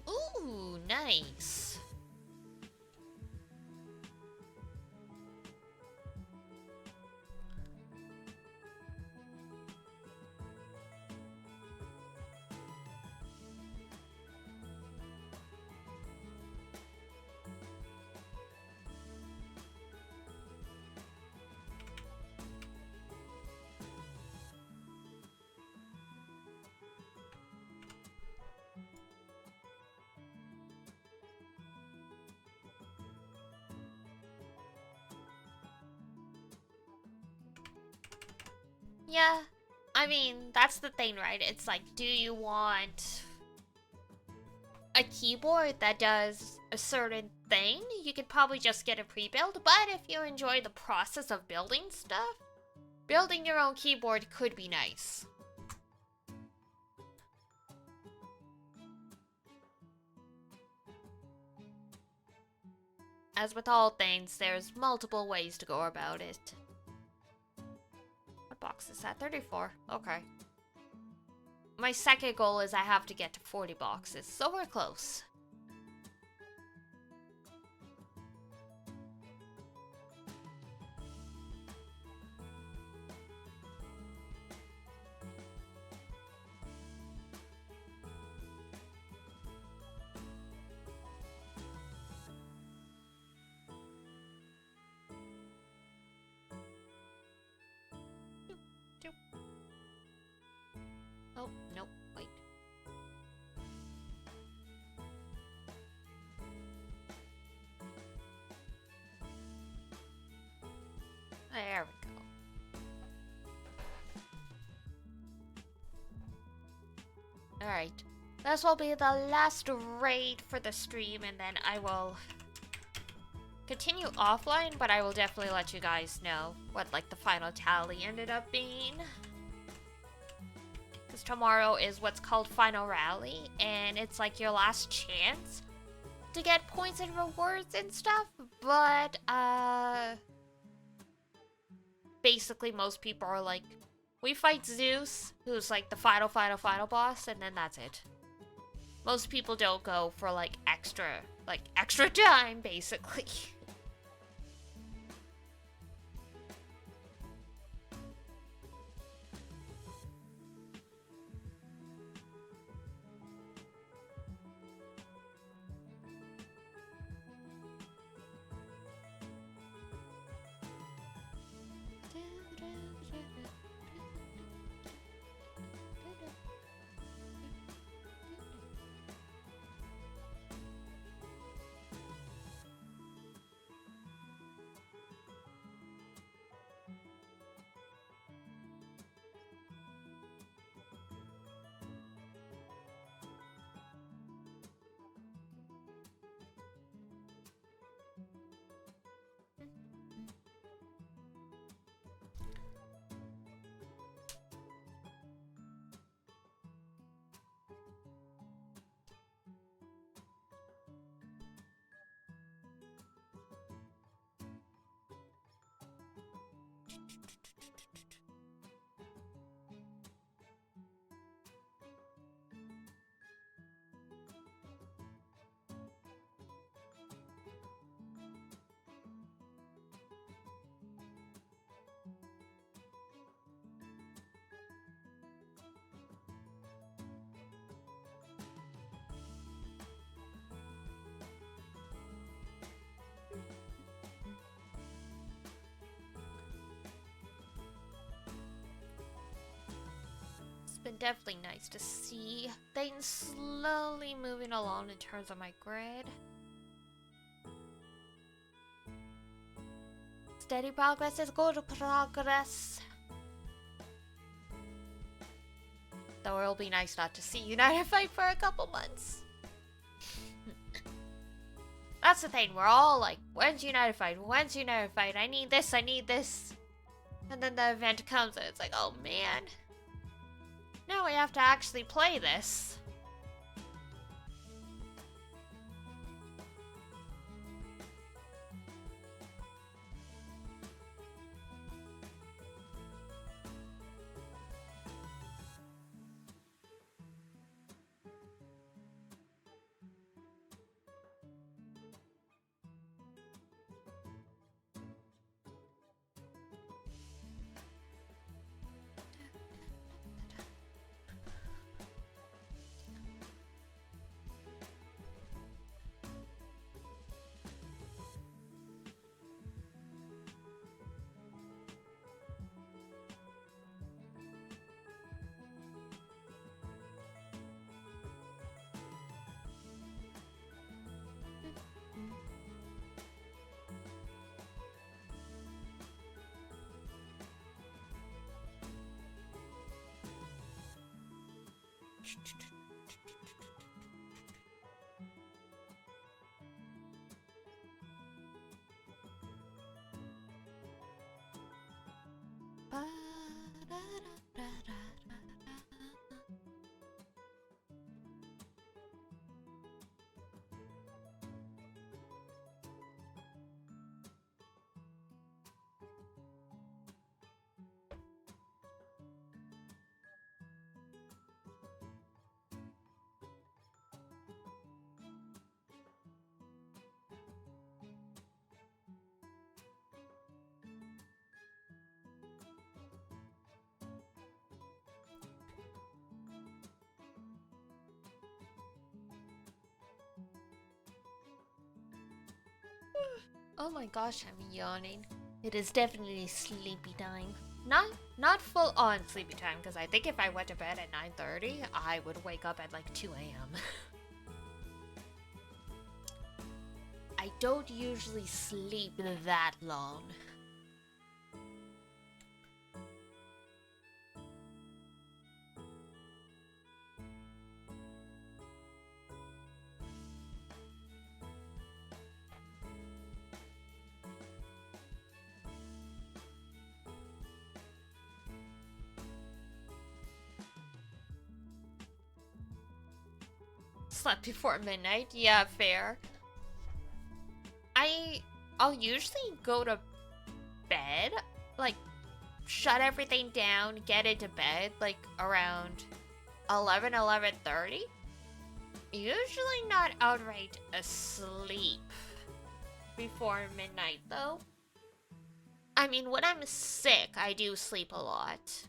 Ooh, nice. Yeah, I mean, that's the thing, right? It's like, do you want a keyboard that does a certain thing? You could probably just get a pre-built, but if you enjoy the process of building stuff, building your own keyboard could be nice. As with all things, there's multiple ways to go about it. What box is that? 34. Okay. My second goal is I have to get to 40 boxes, so we're close. Oh, nope, wait. There we go. Alright. This will be the last raid for the stream, and then I will continue offline, but I will definitely let you guys know what, like, the final tally ended up being. Because tomorrow is what's called Final Rally, and it's like your last chance to get points and rewards and stuff, but, basically most people are like, we fight Zeus, who's like the final boss, and then that's it. Most people don't go for like extra time, basically. Been definitely nice to see things slowly moving along in terms of my grid. Steady progress is good progress. Though it'll be nice not to see United fight for a couple months. That's the thing, we're all like, when's United fight? When's United fight? I need this, I need this. And then the event comes and it's like, oh man. Now we have to actually play this. Oh my gosh, I'm yawning. It is definitely sleepy time. Not full on sleepy time, because I think if I went to bed at 9:30, I would wake up at like 2 a.m. I don't usually sleep that long. Slept before midnight? Yeah, fair. I'll usually go to bed, like, shut everything down, get into bed, like, around 11:30. Usually not outright asleep before midnight, though. I mean, when I'm sick, I do sleep a lot.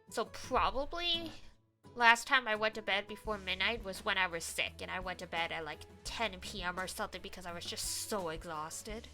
So probably last time I went to bed before midnight was when I was sick, and I went to bed at like 10 p.m. or something because I was just so exhausted.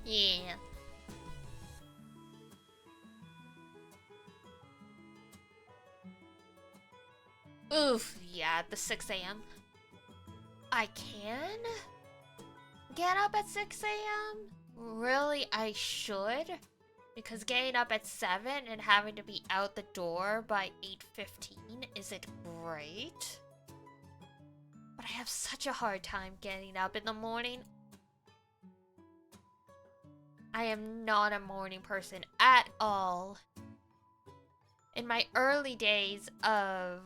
Yeah. Oof, yeah, the 6 a.m. I can get up at 6 a.m.? Really, I should? Because getting up at 7 and having to be out the door by 8:15 isn't great. But I have such a hard time getting up in the morning. I am not a morning person at all. In my early days of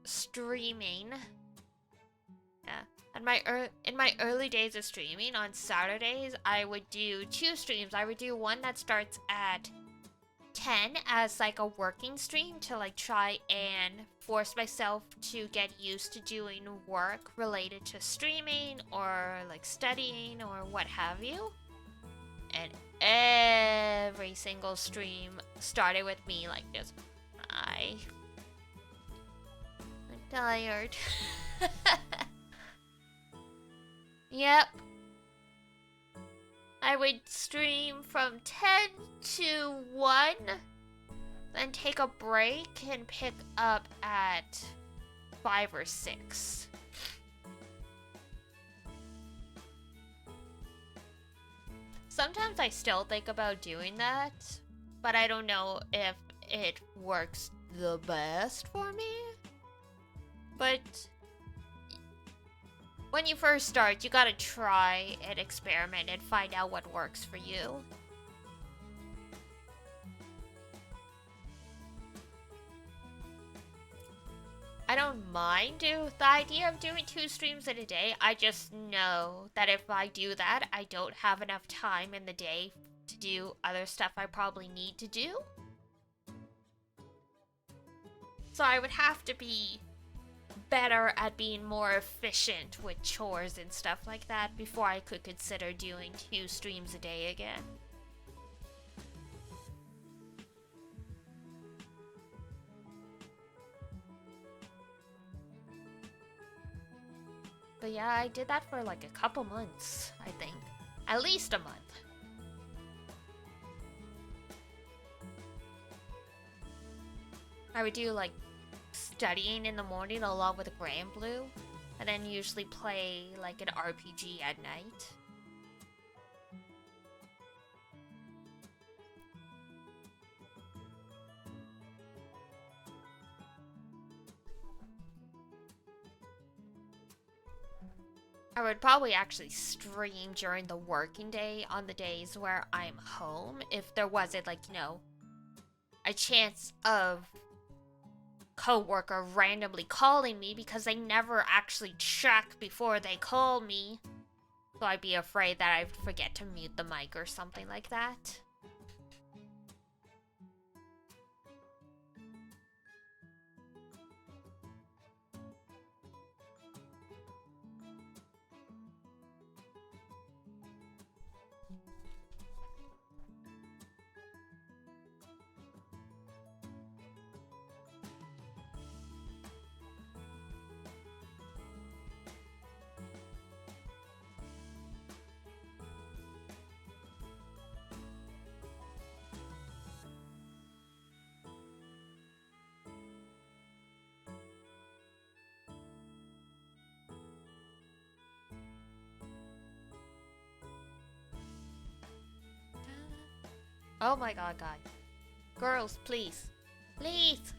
streaming, in my early days of streaming on Saturdays, I would do 2 streams. I would do one that starts at 10 as like a working stream to like try and force myself to get used to doing work related to streaming or like studying or what have you. And every single stream started with me like this. I'm tired. Yep. I would stream from 10 to 1, then take a break and pick up at 5 or 6. Sometimes I still think about doing that, but I don't know if it works the best for me. But when you first start, you gotta try and experiment and find out what works for you. I don't mind the idea of doing 2 streams in a day. I just know that if I do that, I don't have enough time in the day to do other stuff I probably need to do. So I would have to be better at being more efficient with chores and stuff like that before I could consider doing 2 streams a day again. But yeah, I did that for like a couple months, I think. At least a month. I would do like studying in the morning along with GRANBLUE, and then usually play like an RPG at night. I would probably actually stream during the working day on the days where I'm home if there wasn't like, you know, a chance of coworker randomly calling me because they never actually check before they call me. So I'd be afraid that I'd forget to mute the mic or something like that. Oh my god, guys. Girls, please. Please!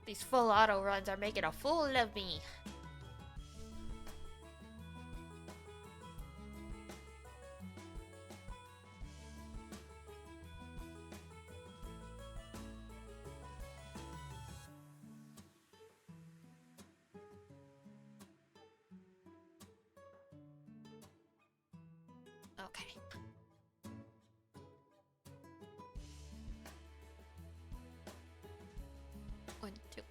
These full auto runs are making a fool of me. Okay. One, two.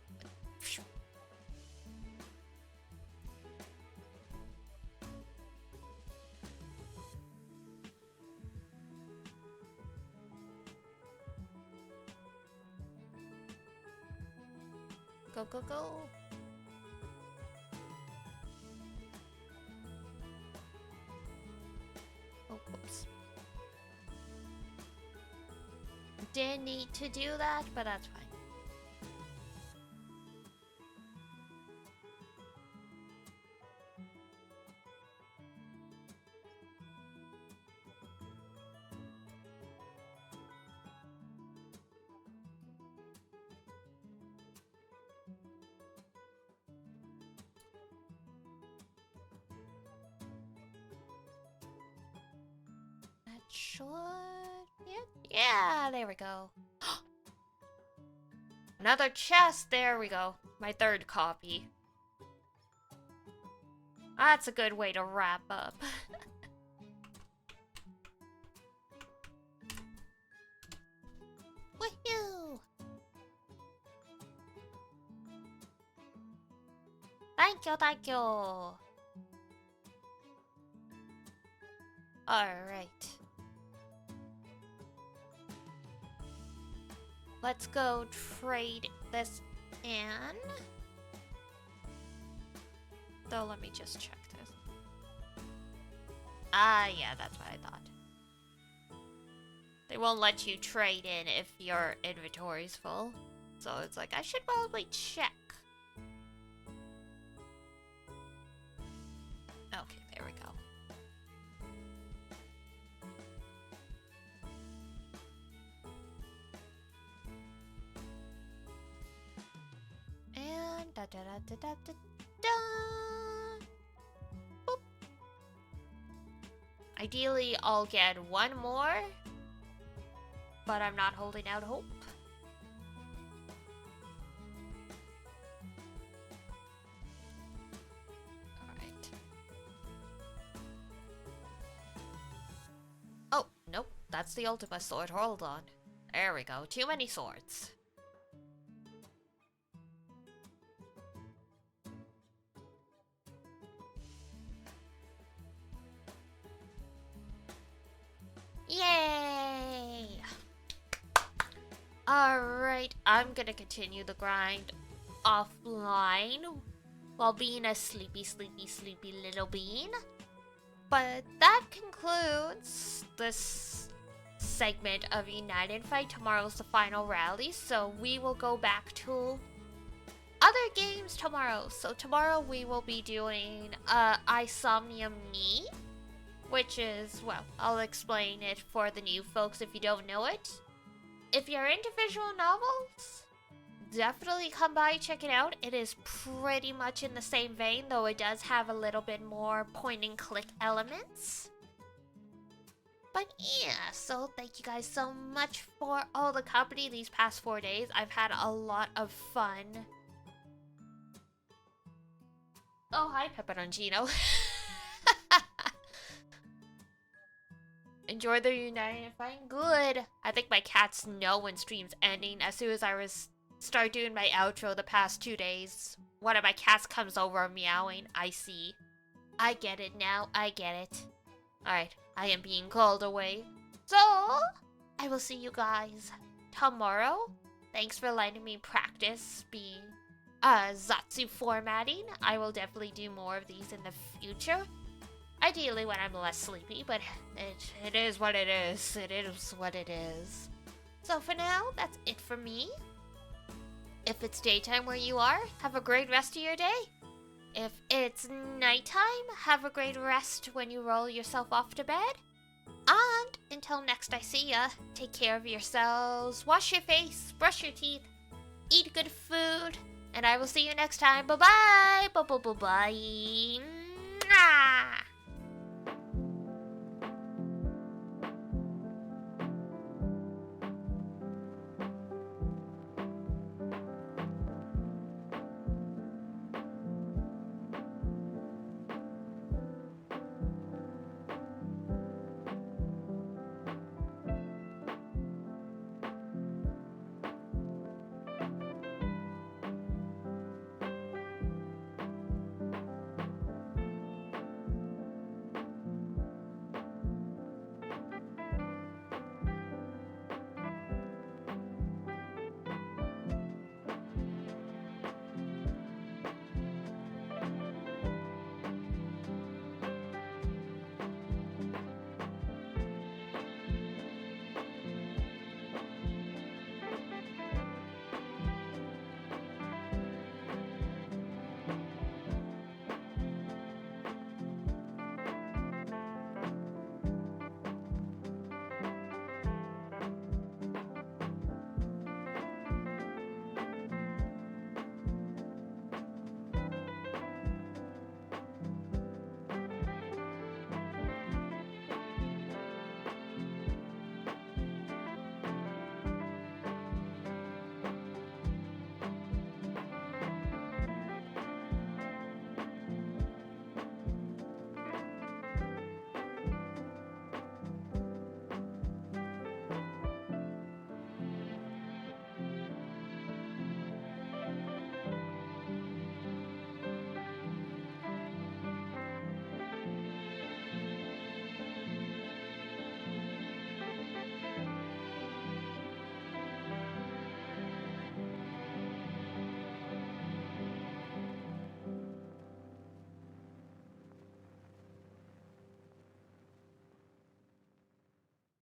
Go, go, go. Oh, whoops. Didn't need to do that, but that's fine. That should... Yeah, there we go. Another chest, there we go. My third copy. That's a good way to wrap up. Woohoo! Thank you, thank you. Alright. Let's go trade this in. Though, let me just check this. Ah, yeah, that's what I thought. They won't let you trade in if your inventory's full. So it's like, I should probably check. Okay, there we go. And da da da da da da da. Boop. Ideally, I'll get one more, but I'm not holding out hope. Alright. Oh, nope. That's the Ultima sword. Hold on. There we go. Too many swords. Alright, I'm gonna continue the grind offline while being a sleepy little bean. But that concludes this segment of United Fight. Tomorrow's the final rally, so we will go back to other games tomorrow. So tomorrow we will be doing Isomnium Me, which is, well, I'll explain it for the new folks if you don't know it. If you're into visual novels, definitely come by, check it out. It is pretty much in the same vein, though it does have a little bit more point and click elements. But yeah, so thank you guys so much for all the company these past 4 days. I've had a lot of fun. Oh, hi, Pepperoncino. Enjoy the United Fight? Good. I think my cats know when stream's ending. As soon as I start doing my outro the past 2 days, one of my cats comes over meowing. I see. I get it now. I get it. Alright, I am being called away. So, I will see you guys tomorrow. Thanks for letting me practice being Zatsu formatting. I will definitely do more of these in the future. Ideally when I'm less sleepy, but it is what it is. It is what it is. So for now, that's it for me. If it's daytime where you are, have a great rest of your day. If it's nighttime, have a great rest when you roll yourself off to bed. And until next I see ya, take care of yourselves, wash your face, brush your teeth, eat good food, and I will see you next time. Bye-bye! Bye-bye-bye-bye!